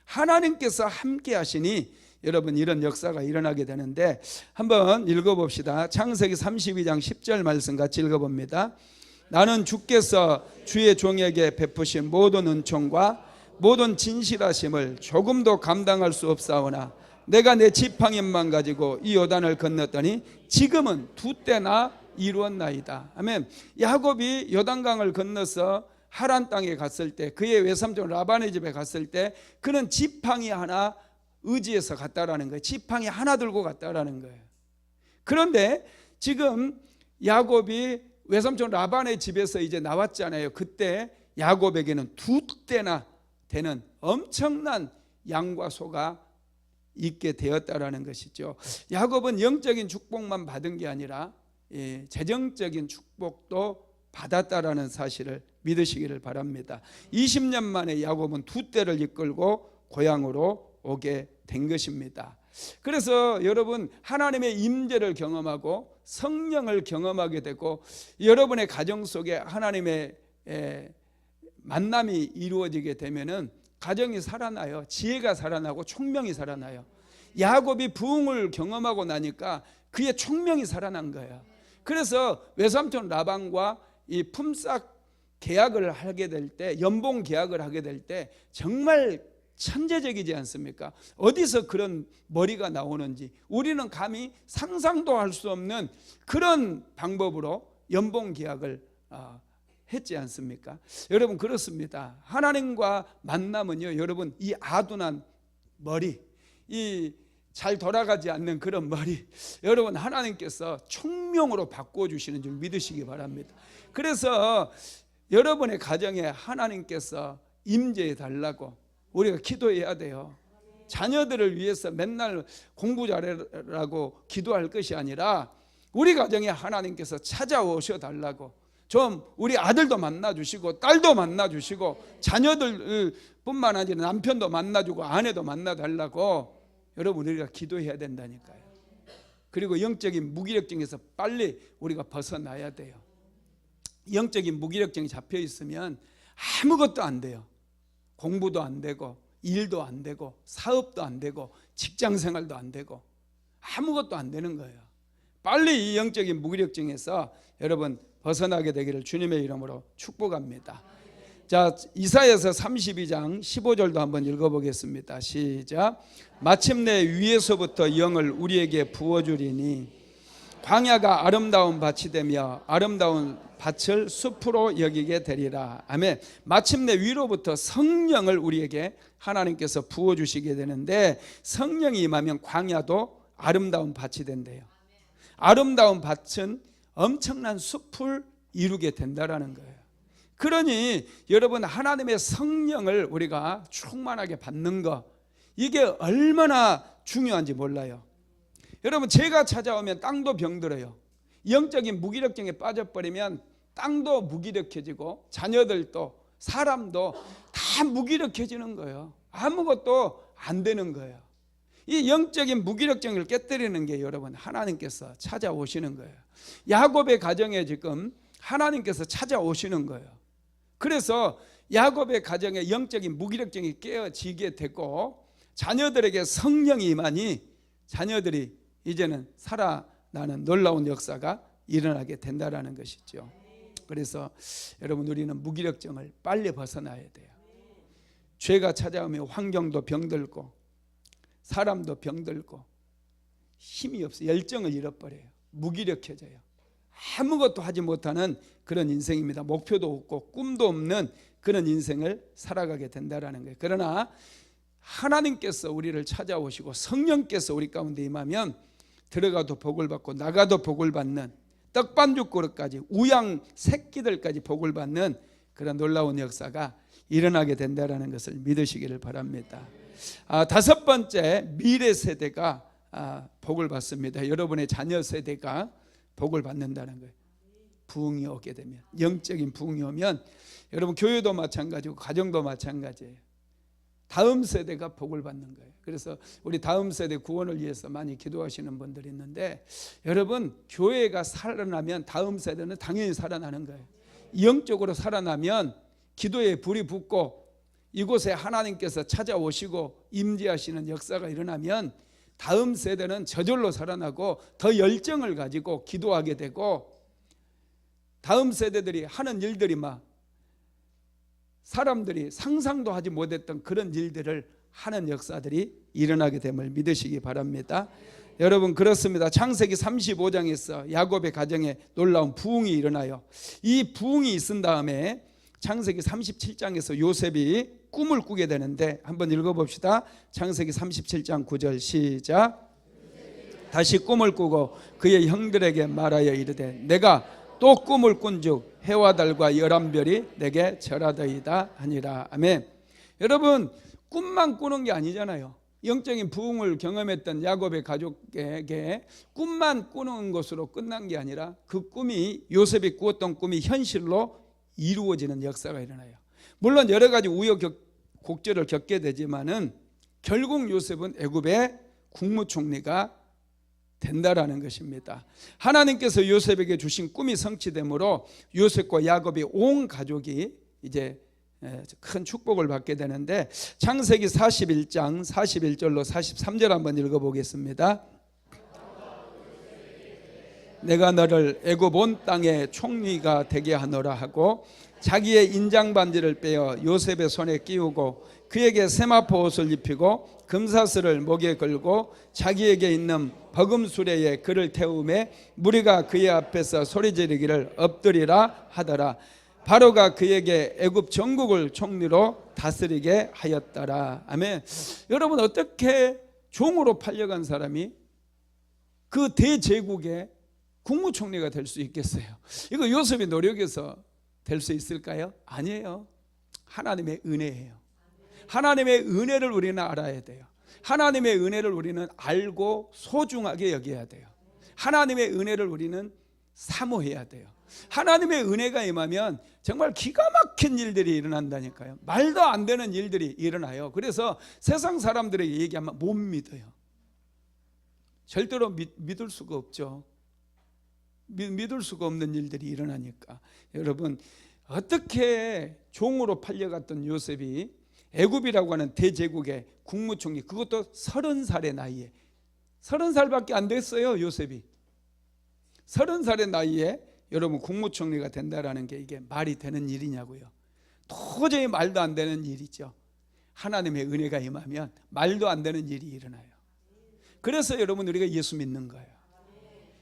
하나님께서 함께 하시니 여러분 이런 역사가 일어나게 되는데 한번 읽어봅시다. 창세기 32장 10절 말씀 같이 읽어봅니다. 나는 주께서 주의 종에게 베푸신 모든 은총과 모든 진실하심을 조금도 감당할 수 없사오나 내가 내 지팡이만 가지고 이 요단을 건넜더니 지금은 두 때나 이루었나이다. 아멘. 야곱이 요단강을 건너서 하란 땅에 갔을 때, 그의 외삼촌 라반의 집에 갔을 때 그는 지팡이 하나 의지해서 갔다라는 거예요. 지팡이 하나 들고 갔다라는 거예요. 그런데 지금 야곱이 외삼촌 라반의 집에서 이제 나왔잖아요. 그때 야곱에게는 두 때나 되는 엄청난 양과 소가 있게 되었다라는 것이죠. 야곱은 영적인 축복만 받은 게 아니라 재정적인 축복도 받았다라는 사실을 믿으시기를 바랍니다. 20년 만에 야곱은 두 때를 이끌고 고향으로 오게 된 것입니다. 그래서 여러분 하나님의 임재를 경험하고 성령을 경험하게 되고 여러분의 가정 속에 하나님의 만남이 이루어지게 되면은 가정이 살아나요. 지혜가 살아나고 총명이 살아나요. 야곱이 부흥을 경험하고 나니까 그의 총명이 살아난 거예요. 그래서 외삼촌 라반과 이 품삯 계약을 하게 될 때, 연봉 계약을 하게 될 때 정말 천재적이지 않습니까? 어디서 그런 머리가 나오는지 우리는 감히 상상도 할 수 없는 그런 방법으로 연봉 계약을 했지 않습니까? 여러분 그렇습니다. 하나님과 만남은요, 여러분 이 아둔한 머리, 이 잘 돌아가지 않는 그런 머리, 여러분 하나님께서 총명으로 바꿔주시는 줄 믿으시기 바랍니다. 그래서 여러분의 가정에 하나님께서 임재해 달라고 우리가 기도해야 돼요. 자녀들을 위해서 맨날 공부 잘해라고 기도할 것이 아니라 우리 가정에 하나님께서 찾아오셔 달라고, 좀 우리 아들도 만나주시고 딸도 만나주시고 자녀들 뿐만 아니라 남편도 만나주고 아내도 만나달라고 여러분 우리가 기도해야 된다니까요. 그리고 영적인 무기력증에서 빨리 우리가 벗어나야 돼요. 영적인 무기력증이 잡혀 있으면 아무것도 안 돼요. 공부도 안 되고 일도 안 되고 사업도 안 되고 직장생활도 안 되고 아무것도 안 되는 거예요. 빨리 이 영적인 무기력증에서 여러분 벗어나게 되기를 주님의 이름으로 축복합니다. 자, 이사야서 32장 15절도 한번 읽어보겠습니다. 시작. 마침내 위에서부터 영을 우리에게 부어주리니 광야가 아름다운 밭이 되며 아름다운 밭을 숲으로 여기게 되리라. 아멘. 마침내 위로부터 성령을 우리에게 하나님께서 부어주시게 되는데, 성령이 임하면 광야도 아름다운 밭이 된대요. 아름다운 밭은 엄청난 숲을 이루게 된다라는 거예요. 그러니 여러분, 하나님의 성령을 우리가 충만하게 받는 거, 이게 얼마나 중요한지 몰라요. 여러분, 죄가 찾아오면 땅도 병들어요. 영적인 무기력증에 빠져버리면 땅도 무기력해지고 자녀들도 사람도 다 무기력해지는 거예요. 아무것도 안 되는 거예요. 이 영적인 무기력증을 깨뜨리는 게 여러분, 하나님께서 찾아오시는 거예요. 야곱의 가정에 지금 하나님께서 찾아오시는 거예요. 그래서 야곱의 가정에 영적인 무기력증이 깨어지게 되고 자녀들에게 성령이 임하니 자녀들이 이제는 살아나는 놀라운 역사가 일어나게 된다는 것이죠. 그래서 여러분, 우리는 무기력증을 빨리 벗어나야 돼요. 죄가 찾아오면 환경도 병들고 사람도 병들고 힘이 없어 열정을 잃어버려요. 무기력해져요. 아무것도 하지 못하는 그런 인생입니다. 목표도 없고 꿈도 없는 그런 인생을 살아가게 된다는 거예요. 그러나 하나님께서 우리를 찾아오시고 성령께서 우리 가운데 임하면 들어가도 복을 받고 나가도 복을 받는, 떡반죽 그릇까지 우양 새끼들까지 복을 받는 그런 놀라운 역사가 일어나게 된다는 것을 믿으시기를 바랍니다. 다섯 번째, 미래 세대가 복을 받습니다. 여러분의 자녀 세대가 복을 받는다는 거예요. 부흥이 오게 되면, 영적인 부흥이 오면 여러분, 교회도 마찬가지고 가정도 마찬가지예요. 다음 세대가 복을 받는 거예요. 그래서 우리 다음 세대 구원을 위해서 많이 기도하시는 분들이 있는데, 여러분, 교회가 살아나면 다음 세대는 당연히 살아나는 거예요. 영적으로 살아나면 기도에 불이 붙고 이곳에 하나님께서 찾아오시고 임재하시는 역사가 일어나면 다음 세대는 저절로 살아나고 더 열정을 가지고 기도하게 되고, 다음 세대들이 하는 일들이 막 사람들이 상상도 하지 못했던 그런 일들을 하는 역사들이 일어나게 됨을 믿으시기 바랍니다. 여러분, 그렇습니다. 창세기 35장에서 야곱의 가정에 놀라운 부흥이 일어나요. 이 부흥이 있은 다음에 창세기 37장에서 요셉이 꿈을 꾸게 되는데, 한번 읽어봅시다. 창세기 37장 9절 시작. 다시 꿈을 꾸고 그의 형들에게 말하여 이르되 내가 또 꿈을 꾼즉 해와 달과 11별이 내게 절하더이다 하니라. 아멘. 여러분, 꿈만 꾸는 게 아니잖아요. 영적인 부흥을 경험했던 야곱의 가족에게 꿈만 꾸는 것으로 끝난 게 아니라 그 꿈이, 요셉이 꾸었던 꿈이 현실로 이루어지는 역사가 일어나요. 물론 여러 가지 우여곡절을 겪게 되지만은 결국 요셉은 애굽의 국무총리가 된다라는 것입니다. 하나님께서 요셉에게 주신 꿈이 성취되므로 요셉과 야곱이 온 가족이 이제 큰 축복을 받게 되는데, 창세기 41장 41절로 43절 한번 읽어보겠습니다. 내가 너를 애굽 온 땅의 총리가 되게 하노라 하고 자기의 인장 반지를 빼어 요셉의 손에 끼우고 그에게 세마포 옷을 입히고 금사슬을 목에 걸고 자기에게 있는 버금수레에 그를 태우매 무리가 그의 앞에서 소리지르기를 엎드리라 하더라. 바로가 그에게 애굽 전국을 총리로 다스리게 하였더라. 아멘. 여러분, 어떻게 종으로 팔려간 사람이 그 대제국의 국무총리가 될 수 있겠어요? 이거 요셉이 노력해서 될 수 있을까요? 아니에요. 하나님의 은혜예요. 하나님의 은혜를 우리는 알아야 돼요. 하나님의 은혜를 우리는 알고 소중하게 여겨야 돼요. 하나님의 은혜를 우리는 사모해야 돼요. 하나님의 은혜가 임하면 정말 기가 막힌 일들이 일어난다니까요. 말도 안 되는 일들이 일어나요. 그래서 세상 사람들에게 얘기하면 못 믿어요. 절대로 믿을 수가 없죠. 믿을 수가 없는 일들이 일어나니까. 여러분, 어떻게 종으로 팔려갔던 요셉이 애굽이라고 하는 대제국의 국무총리, 그것도 30살의 나이에, 30살밖에 안 됐어요. 요셉이 30살의 나이에 여러분 국무총리가 된다라는 게 이게 말이 되는 일이냐고요. 도저히 말도 안 되는 일이죠. 하나님의 은혜가 임하면 말도 안 되는 일이 일어나요. 그래서 여러분 우리가 예수 믿는 거예요.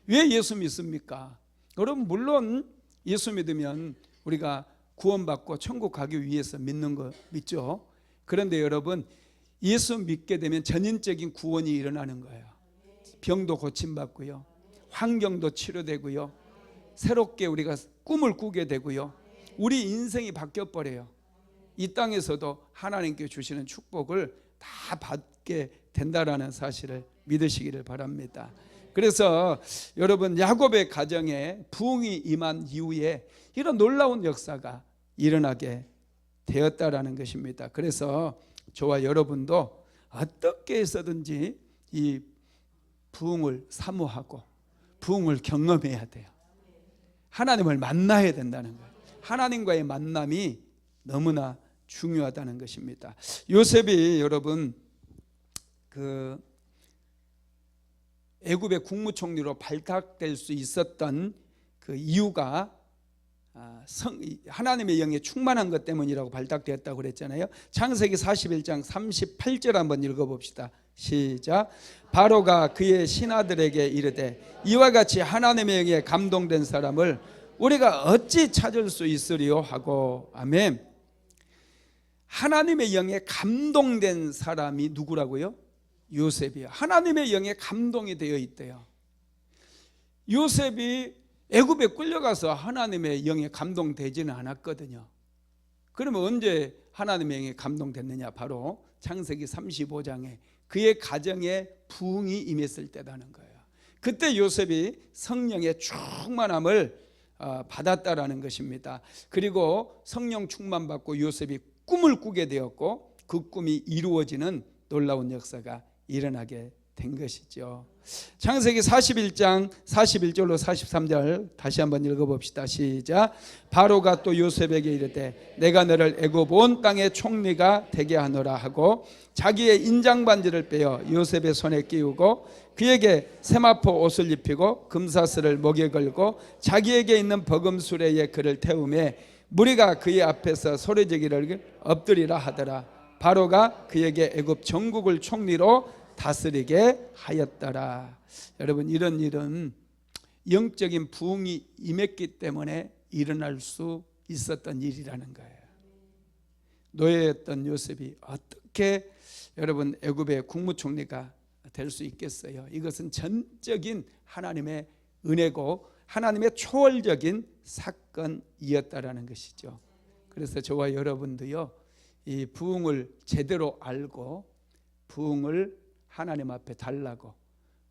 왜 예수 믿습니까? 여러분 물론 예수 믿으면 우리가 구원받고 천국 가기 위해서 믿는 거 믿죠. 그런데 여러분 예수 믿게 되면 전인적인 구원이 일어나는 거예요. 병도 고침받고요, 환경도 치료되고요, 새롭게 우리가 꿈을 꾸게 되고요, 우리 인생이 바뀌어버려요. 이 땅에서도 하나님께 주시는 축복을 다 받게 된다라는 사실을 믿으시기를 바랍니다. 그래서 여러분 야곱의 가정에 부흥이 임한 이후에 이런 놀라운 역사가 일어나게 되었다라는 것입니다. 그래서 저와 여러분도 어떻게 해서든지 이 부흥을 사모하고 부흥을 경험해야 돼요. 하나님을 만나야 된다는 거예요. 하나님과의 만남이 너무나 중요하다는 것입니다. 요셉이 여러분 그 애굽의 국무총리로 발탁될 수 있었던 그 이유가 하나님의 영에 충만한 것 때문이라고 발탁되었다고 그랬잖아요. 창세기 41장 38절 한번 읽어봅시다. 시작. 바로가 그의 신하들에게 이르되 이와 같이 하나님의 영에 감동된 사람을 우리가 어찌 찾을 수 있으리요 하고. 아멘. 하나님의 영에 감동된 사람이 누구라고요? 요셉이요. 하나님의 영에 감동이 되어 있대요. 요셉이 애굽에 끌려가서 하나님의 영에 감동되지는 않았거든요. 그러면 언제 하나님의 영에 감동됐느냐? 바로 창세기 35장에 그의 가정에 부흥이 임했을 때라는 거예요. 그때 요셉이 성령의 충만함을 받았다라는 것입니다. 그리고 성령 충만받고 요셉이 꿈을 꾸게 되었고 그 꿈이 이루어지는 놀라운 역사가 일어나게 된 것이죠. 창세기 41장 41절로 43절 다시 한번 읽어봅시다. 시작. 바로가 또 요셉에게 이르되 내가 너를 애굽 온 땅의 총리가 되게 하노라 하고 자기의 인장반지를 빼어 요셉의 손에 끼우고 그에게 세마포 옷을 입히고 금사슬을 목에 걸고 자기에게 있는 버금 수레에 그를 태우매 무리가 그의 앞에서 소리지기를 엎드리라 하더라. 바로가 그에게 애굽 전국을 총리로 다스리게 하였더라. 여러분 이런 일은 영적인 부흥이 임했기 때문에 일어날 수 있었던 일이라는 거예요. 노예였던 요셉이 어떻게 여러분 애굽의 국무총리가 될 수 있겠어요? 이것은 전적인 하나님의 은혜고 하나님의 초월적인 사건이었다라는 것이죠. 그래서 저와 여러분도요 이 부흥을 제대로 알고 부흥을 하나님 앞에 달라고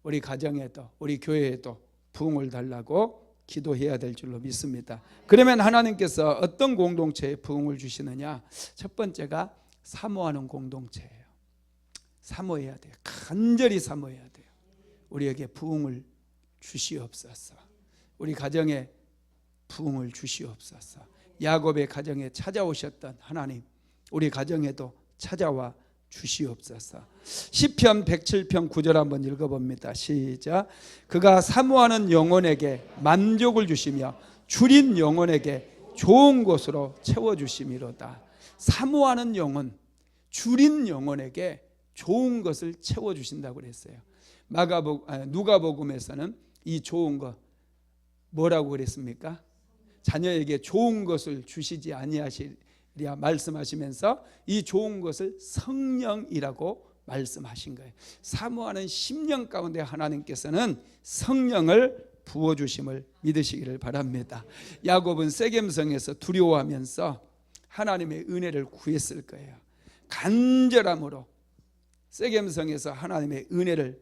우리 가정에도 우리 교회에도 부흥을 달라고 기도해야 될 줄로 믿습니다. 그러면 하나님께서 어떤 공동체에 부흥을 주시느냐? 첫 번째가 사모하는 공동체예요. 사모해야 돼요. 간절히 사모해야 돼요. 우리에게 부흥을 주시옵소서. 우리 가정에 부흥을 주시옵소서. 야곱의 가정에 찾아오셨던 하나님 우리 가정에도 찾아와 주시옵소서. 시편 107편 9절 한번 읽어봅니다. 시작. 그가 사모하는 영혼에게 만족을 주시며 줄인 영혼에게 좋은 것으로 채워주심이로다. 사모하는 영혼, 줄인 영혼에게 좋은 것을 채워주신다고 그랬어요. 누가복음에서는 이 좋은 것 뭐라고 그랬습니까? 자녀에게 좋은 것을 주시지 아니하시리라 말씀하시면서 이 좋은 것을 성령이라고 말씀하신 거예요. 사모하는 심령 가운데 하나님께서는 성령을 부어주심을 믿으시기를 바랍니다. 야곱은 세겜성에서 두려워하면서 하나님의 은혜를 구했을 거예요. 간절함으로 세겜성에서 하나님의 은혜를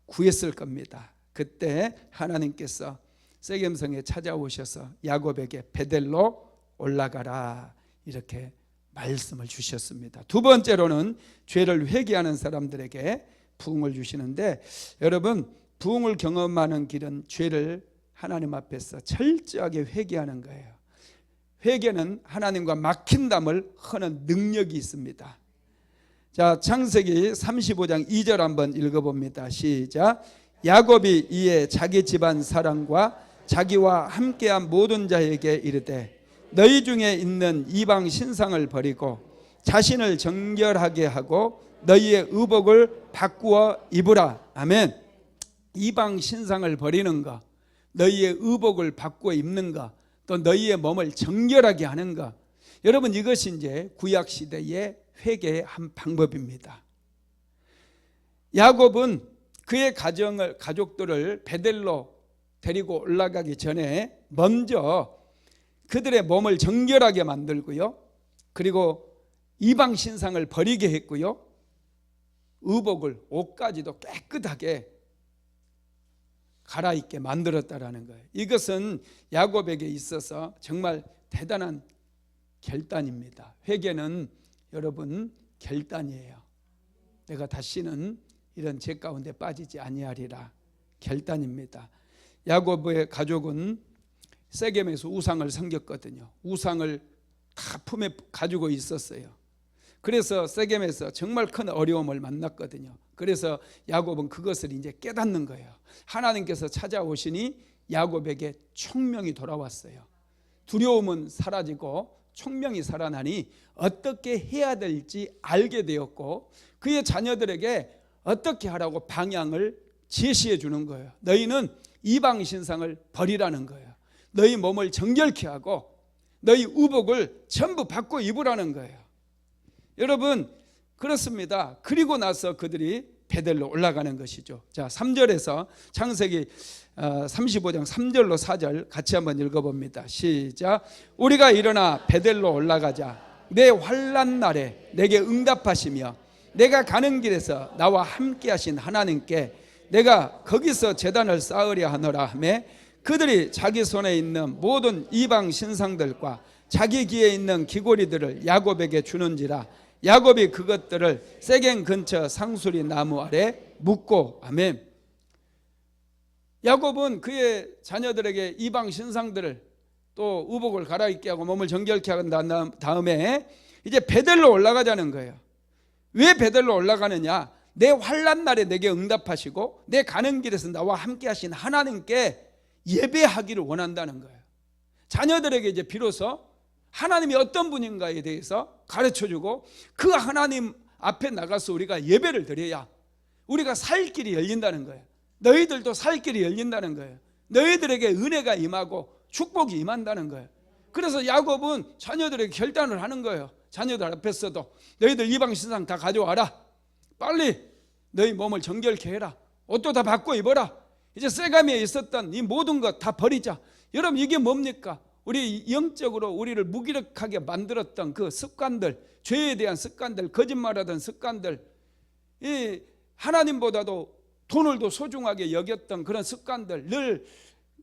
구했을 겁니다. 그때 하나님께서 세겜성에 찾아오셔서 야곱에게 베델로 올라가라 이렇게 말씀을 주셨습니다. 두 번째로는 죄를 회개하는 사람들에게 부흥을 주시는데 여러분 부흥을 경험하는 길은 죄를 하나님 앞에서 철저하게 회개하는 거예요. 회개는 하나님과 막힌 담을 허는 능력이 있습니다. 자, 창세기 35장 2절 한번 읽어봅니다. 시작. 야곱이 이에 자기 집안 사람과 자기와 함께한 모든 자에게 이르되 너희 중에 있는 이방 신상을 버리고 자신을 정결하게 하고 너희의 의복을 바꾸어 입으라. 아멘. 이방 신상을 버리는 것, 너희의 의복을 바꾸어 입는 것, 또 너희의 몸을 정결하게 하는 것. 여러분, 이것이 이제 구약 시대의 회개의 한 방법입니다. 야곱은 그의 가족들을 베델로 데리고 올라가기 전에 먼저 그들의 몸을 정결하게 만들고요, 그리고 이방 신상을 버리게 했고요, 의복을, 옷까지도 깨끗하게 갈아입게 만들었다라는 거예요. 이것은 야곱에게 있어서 정말 대단한 결단입니다. 회개는 여러분 결단이에요. 내가 다시는 이런 죄 가운데 빠지지 아니하리라. 결단입니다. 야곱의 가족은 세겜에서 우상을 섬겼거든요. 우상을 다 품에 가지고 있었어요. 그래서 세겜에서 정말 큰 어려움을 만났거든요. 그래서 야곱은 그것을 이제 깨닫는 거예요. 하나님께서 찾아오시니 야곱에게 총명이 돌아왔어요. 두려움은 사라지고 총명이 살아나니 어떻게 해야 될지 알게 되었고, 그의 자녀들에게 어떻게 하라고 방향을 제시해 주는 거예요. 너희는 이방 신상을 버리라는 거예요. 너희 몸을 정결케 하고 너희 의복을 전부 바꿔 입으라는 거예요. 여러분, 그렇습니다. 그리고 나서 그들이 베델로 올라가는 것이죠. 자, 3절에서 창세기 35장 3절로 4절 같이 한번 읽어봅니다. 시작. 우리가 일어나 베델로 올라가자. 내 환난 날에 내게 응답하시며 내가 가는 길에서 나와 함께 하신 하나님께 내가 거기서 제단을 쌓으려 하노라 하매, 그들이 자기 손에 있는 모든 이방 신상들과 자기 귀에 있는 귀고리들을 야곱에게 주는지라. 야곱이 그것들을 세겜 근처 상수리 나무 아래 묻고. 아멘. 야곱은 그의 자녀들에게 이방 신상들을 또 의복을 갈아입게 하고 몸을 정결케 한 다음에 이제 베델로 올라가자는 거예요. 왜 베델로 올라가느냐? 내 환난 날에 내게 응답하시고 내 가는 길에서 나와 함께 하신 하나님께 예배하기를 원한다는 거예요. 자녀들에게 이제 비로소 하나님이 어떤 분인가에 대해서 가르쳐주고, 그 하나님 앞에 나가서 우리가 예배를 드려야 우리가 살 길이 열린다는 거예요. 너희들도 살 길이 열린다는 거예요. 너희들에게 은혜가 임하고 축복이 임한다는 거예요. 그래서 야곱은 자녀들에게 결단을 하는 거예요. 자녀들 앞에서도 너희들 이방 신상 다 가져와라. 빨리 너희 몸을 정결케 해라. 옷도 다 바꿔 입어라. 이제 세겜에 있었던 이 모든 것 다 버리자. 여러분, 이게 뭡니까? 우리 영적으로 우리를 무기력하게 만들었던 그 습관들, 죄에 대한 습관들, 거짓말하던 습관들, 이 하나님보다도 돈을 더 소중하게 여겼던 그런 습관들, 늘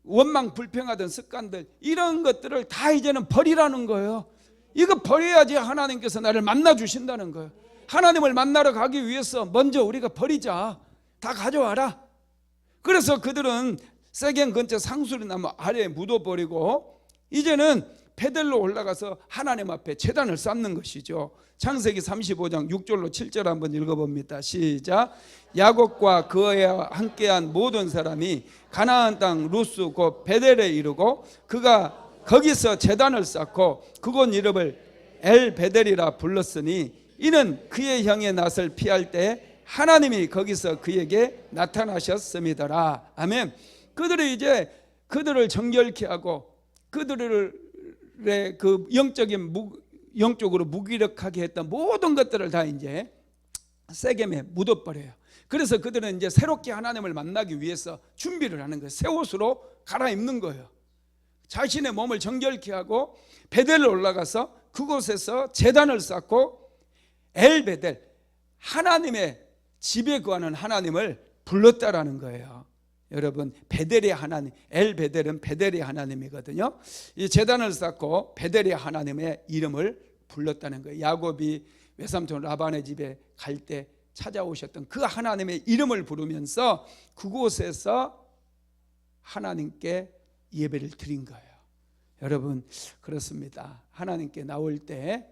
원망 불평하던 습관들, 이런 것들을 다 이제는 버리라는 거예요. 이거 버려야지 하나님께서 나를 만나 주신다는 거예요. 하나님을 만나러 가기 위해서 먼저 우리가 버리자. 다 가져와라. 그래서 그들은 세겜 근처 상수리 나무 아래에 묻어버리고 이제는 베델로 올라가서 하나님 앞에 제단을 쌓는 것이죠. 창세기 35장 6절로 7절 한번 읽어봅니다. 시작. 야곱과 그와 함께한 모든 사람이 가나안 땅 루스 곧 베델에 이르고 그가 거기서 제단을 쌓고 그곳 이름을 엘 베델이라 불렀으니 이는 그의 형의 낯을 피할 때 하나님이 거기서 그에게 나타나셨음이더라. 아멘. 그들이 이제 그들을 정결케 하고 그들의 그 영적으로 무기력하게 했던 모든 것들을 다 이제 세겜에 묻어버려요. 그래서 그들은 이제 새롭게 하나님을 만나기 위해서 준비를 하는 거예요. 새 옷으로 갈아입는 거예요. 자신의 몸을 정결케 하고 베델로 올라가서 그곳에서 제단을 쌓고 엘베델, 하나님의 집에 거하는 하나님을 불렀다라는 거예요. 여러분, 베델의 하나님, 엘베델은 베델의 하나님이거든요. 이 제단을 쌓고 베델의 하나님의 이름을 불렀다는 거예요. 야곱이 외삼촌 라반의 집에 갈 때 찾아오셨던 그 하나님의 이름을 부르면서 그곳에서 하나님께 예배를 드린 거예요. 여러분, 그렇습니다. 하나님께 나올 때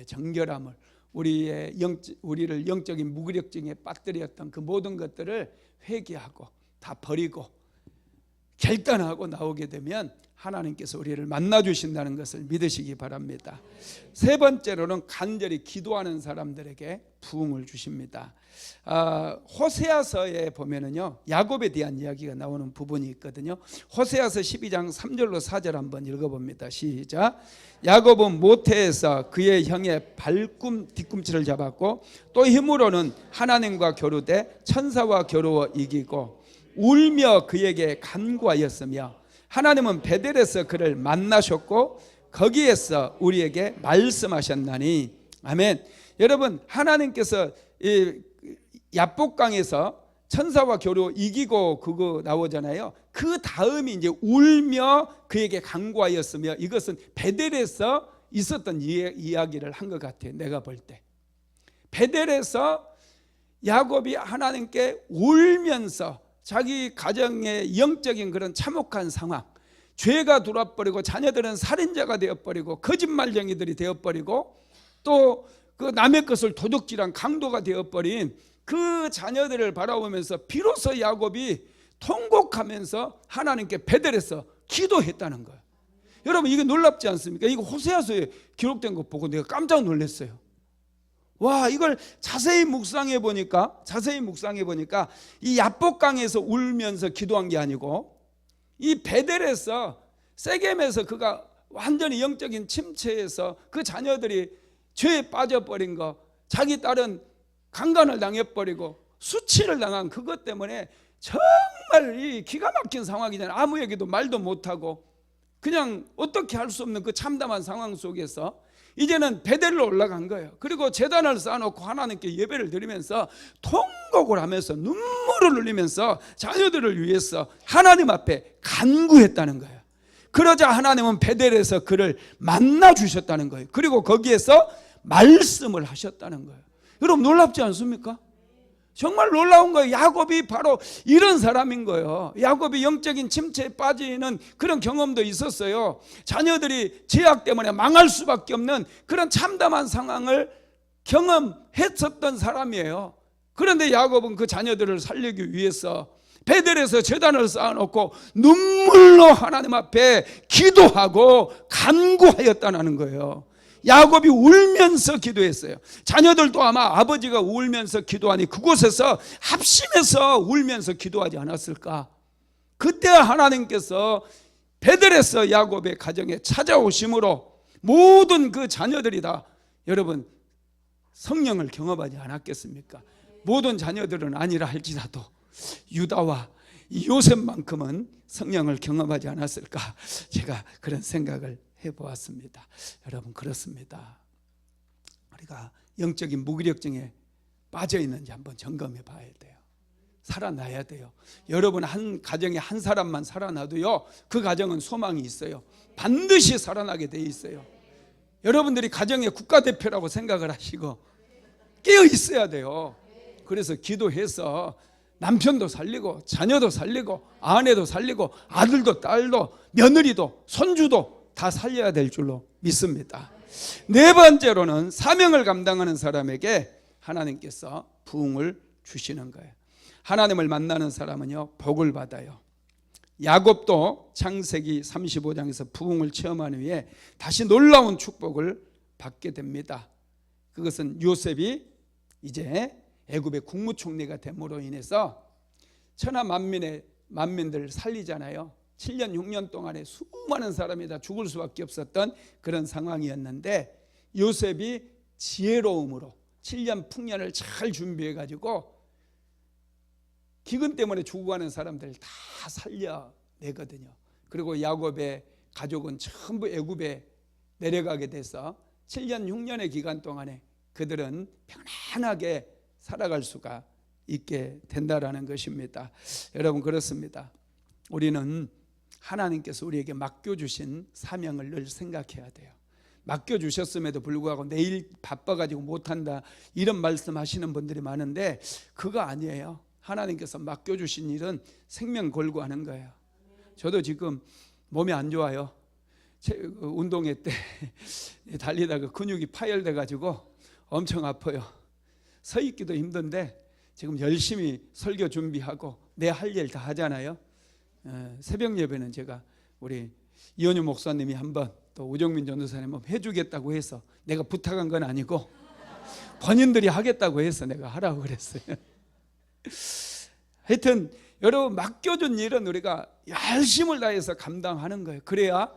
정결함을, 우리를 영적인 무기력증에 빠뜨렸던 그 모든 것들을 회개하고 다 버리고 결단하고 나오게 되면 하나님께서 우리를 만나 주신다는 것을 믿으시기 바랍니다. 세 번째로는 간절히 기도하는 사람들에게 부흥을 주십니다. 호세아서에 보면은요, 야곱에 대한 이야기가 나오는 부분이 있거든요. 호세아서 12장 3절로 4절 한번 읽어봅니다. 시작. 야곱은 모태에서 그의 형의 발꿈 뒤꿈치를 잡았고 또 힘으로는 하나님과 겨루되 천사와 겨루어 이기고 울며 그에게 간구하였으며 하나님은 베델에서 그를 만나셨고 거기에서 우리에게 말씀하셨나니. 아멘. 여러분, 하나님께서 이 야복강에서 천사와 겨루 이기고 그거 나오잖아요. 그 다음이 이제 울며 그에게 간구하였으며, 이것은 베델에서 있었던 이야기를 한 것 같아요. 내가 볼 때 베델에서 야곱이 하나님께 울면서 자기 가정의 영적인 그런 참혹한 상황, 죄가 들어와버리고 자녀들은 살인자가 되어버리고 거짓말쟁이들이 되어버리고 또 그 남의 것을 도둑질한 강도가 되어버린 그 자녀들을 바라보면서 비로소 야곱이 통곡하면서 하나님께 베델에서 기도했다는 거예요. 여러분, 이게 놀랍지 않습니까? 이거 호세아서에 기록된 거 보고 내가 깜짝 놀랐어요. 와, 이걸 자세히 묵상해 보니까 이 야복강에서 울면서 기도한 게 아니고 이 베델에서 세겜에서 그가 완전히 영적인 침체에서 그 자녀들이 죄에 빠져버린 거, 자기 딸은 강간을 당해버리고 수치를 당한 그것 때문에 정말 이 기가 막힌 상황이잖아요. 아무에게도 말도 못하고 그냥 어떻게 할 수 없는 그 참담한 상황 속에서 이제는 베델로 올라간 거예요. 그리고 제단을 쌓아놓고 하나님께 예배를 드리면서 통곡을 하면서 눈물을 흘리면서 자녀들을 위해서 하나님 앞에 간구했다는 거예요. 그러자 하나님은 베델에서 그를 만나 주셨다는 거예요. 그리고 거기에서 말씀을 하셨다는 거예요. 여러분, 놀랍지 않습니까? 정말 놀라운 거예요. 야곱이 바로 이런 사람인 거예요. 야곱이 영적인 침체에 빠지는 그런 경험도 있었어요. 자녀들이 죄악 때문에 망할 수밖에 없는 그런 참담한 상황을 경험했었던 사람이에요. 그런데 야곱은 그 자녀들을 살리기 위해서 베델에서 제단을 쌓아놓고 눈물로 하나님 앞에 기도하고 간구하였다는 거예요. 야곱이 울면서 기도했어요. 자녀들도 아마 아버지가 울면서 기도하니 그곳에서 합심해서 울면서 기도하지 않았을까? 그때 하나님께서 베델에서 야곱의 가정에 찾아오심으로 모든 그 자녀들이 다 여러분 성령을 경험하지 않았겠습니까? 모든 자녀들은 아니라 할지라도 유다와 요셉만큼은 성령을 경험하지 않았을까? 제가 그런 생각을 해보았습니다. 여러분, 그렇습니다. 우리가 영적인 무기력증에 빠져 있는지 한번 점검해 봐야 돼요. 살아나야 돼요. 여러분, 한 가정에 한 사람만 살아나도요, 그 가정은 소망이 있어요. 반드시 살아나게 돼 있어요. 여러분들이 가정의 국가대표라고 생각을 하시고 깨어 있어야 돼요. 그래서 기도해서 남편도 살리고 자녀도 살리고 아내도 살리고 아들도 딸도 며느리도 손주도 다 살려야 될 줄로 믿습니다. 네 번째로는 사명을 감당하는 사람에게 하나님께서 부흥을 주시는 거예요. 하나님을 만나는 사람은요, 복을 받아요. 야곱도 창세기 35장에서 부흥을 체험한 후에 다시 놀라운 축복을 받게 됩니다. 그것은 요셉이 이제 애굽의 국무총리가 됨으로 인해서 천하 만민들을 살리잖아요. 7년 6년 동안에 수많은 사람이 다 죽을 수밖에 없었던 그런 상황이었는데 요셉이 지혜로움으로 7년 풍년을 잘 준비해가지고 기근 때문에 죽어가는 사람들 다 살려내거든요. 그리고 야곱의 가족은 전부 애굽에 내려가게 돼서 7년 6년의 기간 동안에 그들은 편안하게 살아갈 수가 있게 된다라는 것입니다. 여러분, 그렇습니다. 우리는 하나님께서 우리에게 맡겨주신 사명을 늘 생각해야 돼요. 맡겨주셨음에도 불구하고 내일 바빠가지고 못한다 이런 말씀하시는 분들이 많은데 그거 아니에요. 하나님께서 맡겨주신 일은 생명 걸고 하는 거예요. 저도 지금 몸이 안 좋아요. 운동회 때 달리다가 근육이 파열돼가지고 엄청 아파요. 서 있기도 힘든데 지금 열심히 설교 준비하고 내 할 일 다 하잖아요. 새벽 예배는 제가 우리 이현유 목사님이 한번 또 우정민 전도사님 한번 해주겠다고 해서 내가 부탁한 건 아니고 본인들이 하겠다고 해서 내가 하라고 그랬어요. 하여튼 여러분, 맡겨준 일은 우리가 열심을 다해서 감당하는 거예요. 그래야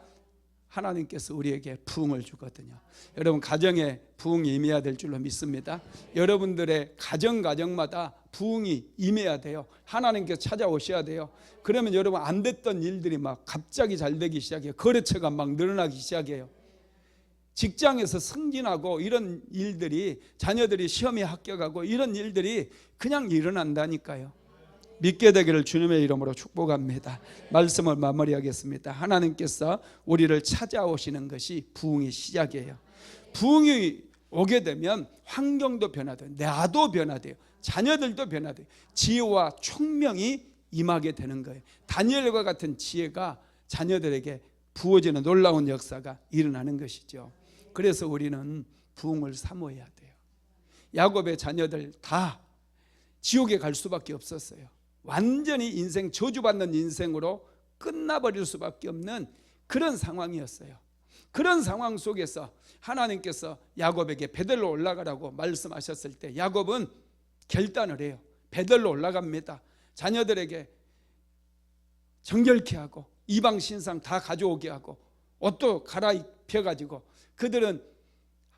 하나님께서 우리에게 부흥을 주거든요. 여러분, 가정에 부흥이 임해야 될 줄로 믿습니다. 여러분들의 가정마다 부흥이 임해야 돼요. 하나님께서 찾아오셔야 돼요. 그러면 여러분, 안 됐던 일들이 막 갑자기 잘 되기 시작해요. 거래처가 막 늘어나기 시작해요. 직장에서 승진하고 이런 일들이, 자녀들이 시험에 합격하고 이런 일들이 그냥 일어난다니까요. 믿게 되기를 주님의 이름으로 축복합니다. 말씀을 마무리하겠습니다. 하나님께서 우리를 찾아오시는 것이 부흥의 시작이에요. 부흥이 오게 되면 환경도 변화돼요. 나도 변화돼요. 자녀들도 변화돼요. 지혜와 총명이 임하게 되는 거예요. 다니엘과 같은 지혜가 자녀들에게 부어지는 놀라운 역사가 일어나는 것이죠. 그래서 우리는 부흥을 사모해야 돼요. 야곱의 자녀들 다 지옥에 갈 수밖에 없었어요. 완전히 인생, 저주받는 인생으로 끝나버릴 수밖에 없는 그런 상황이었어요. 그런 상황 속에서 하나님께서 야곱에게 베델로 올라가라고 말씀하셨을 때 야곱은 결단을 해요. 베델로 올라갑니다. 자녀들에게 정결케 하고 이방 신상 다 가져오게 하고 옷도 갈아입혀가지고 그들은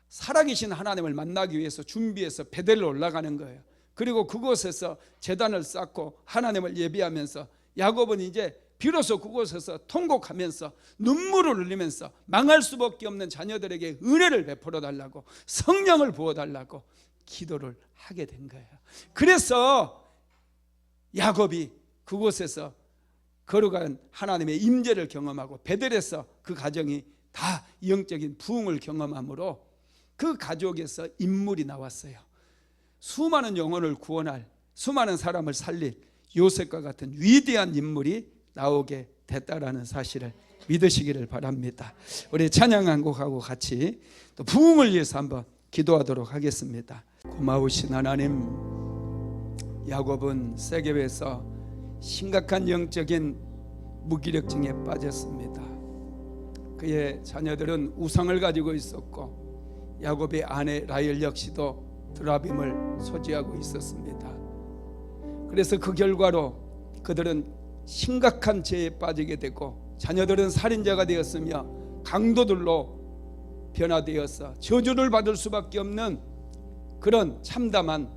살아계신 하나님을 만나기 위해서 준비해서 베델로 올라가는 거예요. 그리고 그곳에서 제단을 쌓고 하나님을 예배하면서 야곱은 이제 비로소 그곳에서 통곡하면서 눈물을 흘리면서 망할 수밖에 없는 자녀들에게 은혜를 베풀어 달라고, 성령을 부어 달라고 기도를 하게 된 거예요. 그래서 야곱이 그곳에서 걸어간 하나님의 임재를 경험하고 베델에서 그 가정이 다 영적인 부흥을 경험함으로 그 가족에서 인물이 나왔어요. 수많은 영혼을 구원할, 수많은 사람을 살릴 요셉과 같은 위대한 인물이 나오게 됐다라는 사실을 믿으시기를 바랍니다. 우리 찬양 한 곡하고 같이 또 부흥을 위해서 한번 기도하도록 하겠습니다. 고마우신 하나님, 야곱은 세겜에서 심각한 영적인 무기력증에 빠졌습니다. 그의 자녀들은 우상을 가지고 있었고 야곱의 아내 라헬 역시도 드라빔을 소지하고 있었습니다. 그래서 그 결과로 그들은 심각한 죄에 빠지게 되고 자녀들은 살인자가 되었으며 강도들로 변화되어서 저주를 받을 수밖에 없는 그런 참담한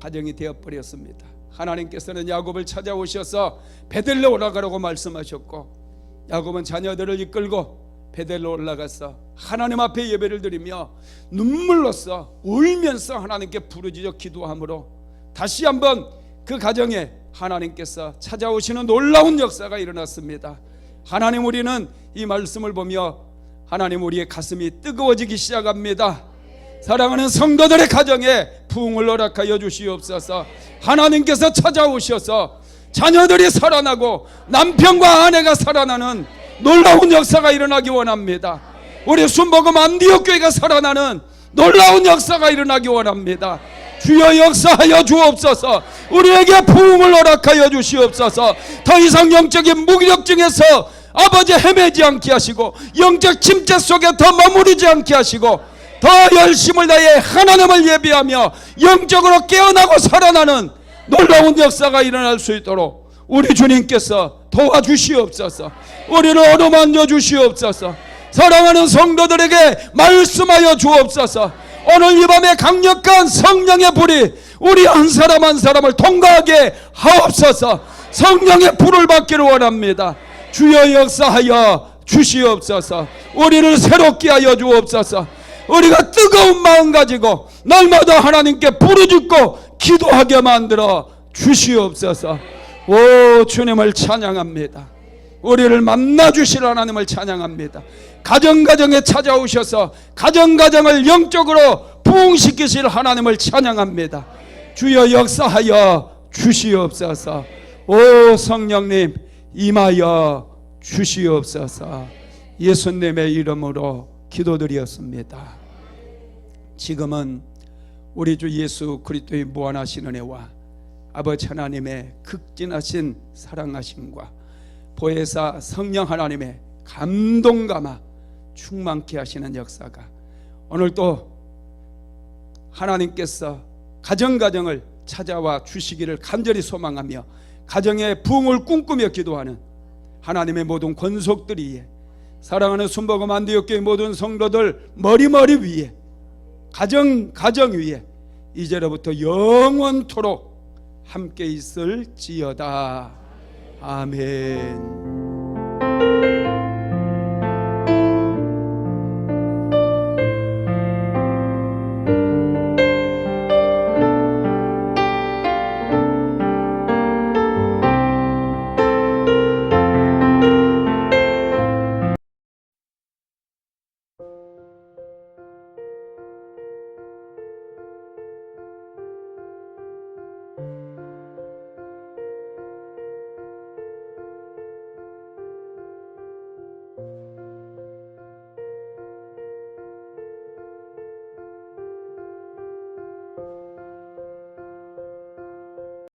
가정이 되어버렸습니다. 하나님께서는 야곱을 찾아오셔서 베델로 올라가라고 말씀하셨고 야곱은 자녀들을 이끌고 베델로 올라가서 하나님 앞에 예배를 드리며 눈물로써 울면서 하나님께 부르짖어 기도함으로 다시 한번 그 가정에 하나님께서 찾아오시는 놀라운 역사가 일어났습니다. 하나님, 우리는 이 말씀을 보며 하나님, 우리의 가슴이 뜨거워지기 시작합니다. 사랑하는 성도들의 가정에 부흥을 허락하여 주시옵소서. 하나님께서 찾아오셔서 자녀들이 살아나고 남편과 아내가 살아나는 놀라운 역사가 일어나기 원합니다. 우리 순복음 안디옥 교회가 살아나는 놀라운 역사가 일어나기 원합니다. 주여 역사하여 주옵소서. 우리에게 부흥을 허락하여 주시옵소서. 더 이상 영적인 무기력증에서 아버지 헤매지 않게 하시고 영적 침체 속에 더 머무르지 않게 하시고 더 열심을 다해 하나님을 예배하며 영적으로 깨어나고 살아나는 놀라운 역사가 일어날 수 있도록 우리 주님께서 도와주시옵소서. 우리를 어루만져 주시옵소서. 사랑하는 성도들에게 말씀하여 주옵소서. 오늘 이 밤에 강력한 성령의 불이 우리 한 사람 한 사람을 통과하게 하옵소서. 성령의 불을 받기를 원합니다. 주여 역사하여 주시옵소서. 우리를 새롭게 하여 주옵소서. 우리가 뜨거운 마음 가지고 날마다 하나님께 부르짖고 기도하게 만들어 주시옵소서. 오, 주님을 찬양합니다. 우리를 만나 주실 하나님을 찬양합니다. 가정가정에 찾아오셔서 가정가정을 영적으로 부흥시키실 하나님을 찬양합니다. 주여 역사하여 주시옵소서. 오, 성령님 임하여 주시옵소서. 예수님의 이름으로 기도드렸습니다. 지금은 우리 주 예수 그리스도의 무한하신 은혜와 아버지 하나님의 극진하신 사랑하심과 보혜사 성령 하나님의 감동 감아 충만케 하시는 역사가 오늘 또 하나님께서 가정가정을 찾아와 주시기를 간절히 소망하며 가정의 부흥을 꿈꾸며 기도하는 하나님의 모든 권속들 위에 사랑하는 순복음 안디옥교회 모든 성도들 머리머리 위에 가정 위에 이제로부터 영원토록 함께 있을지어다. 아멘.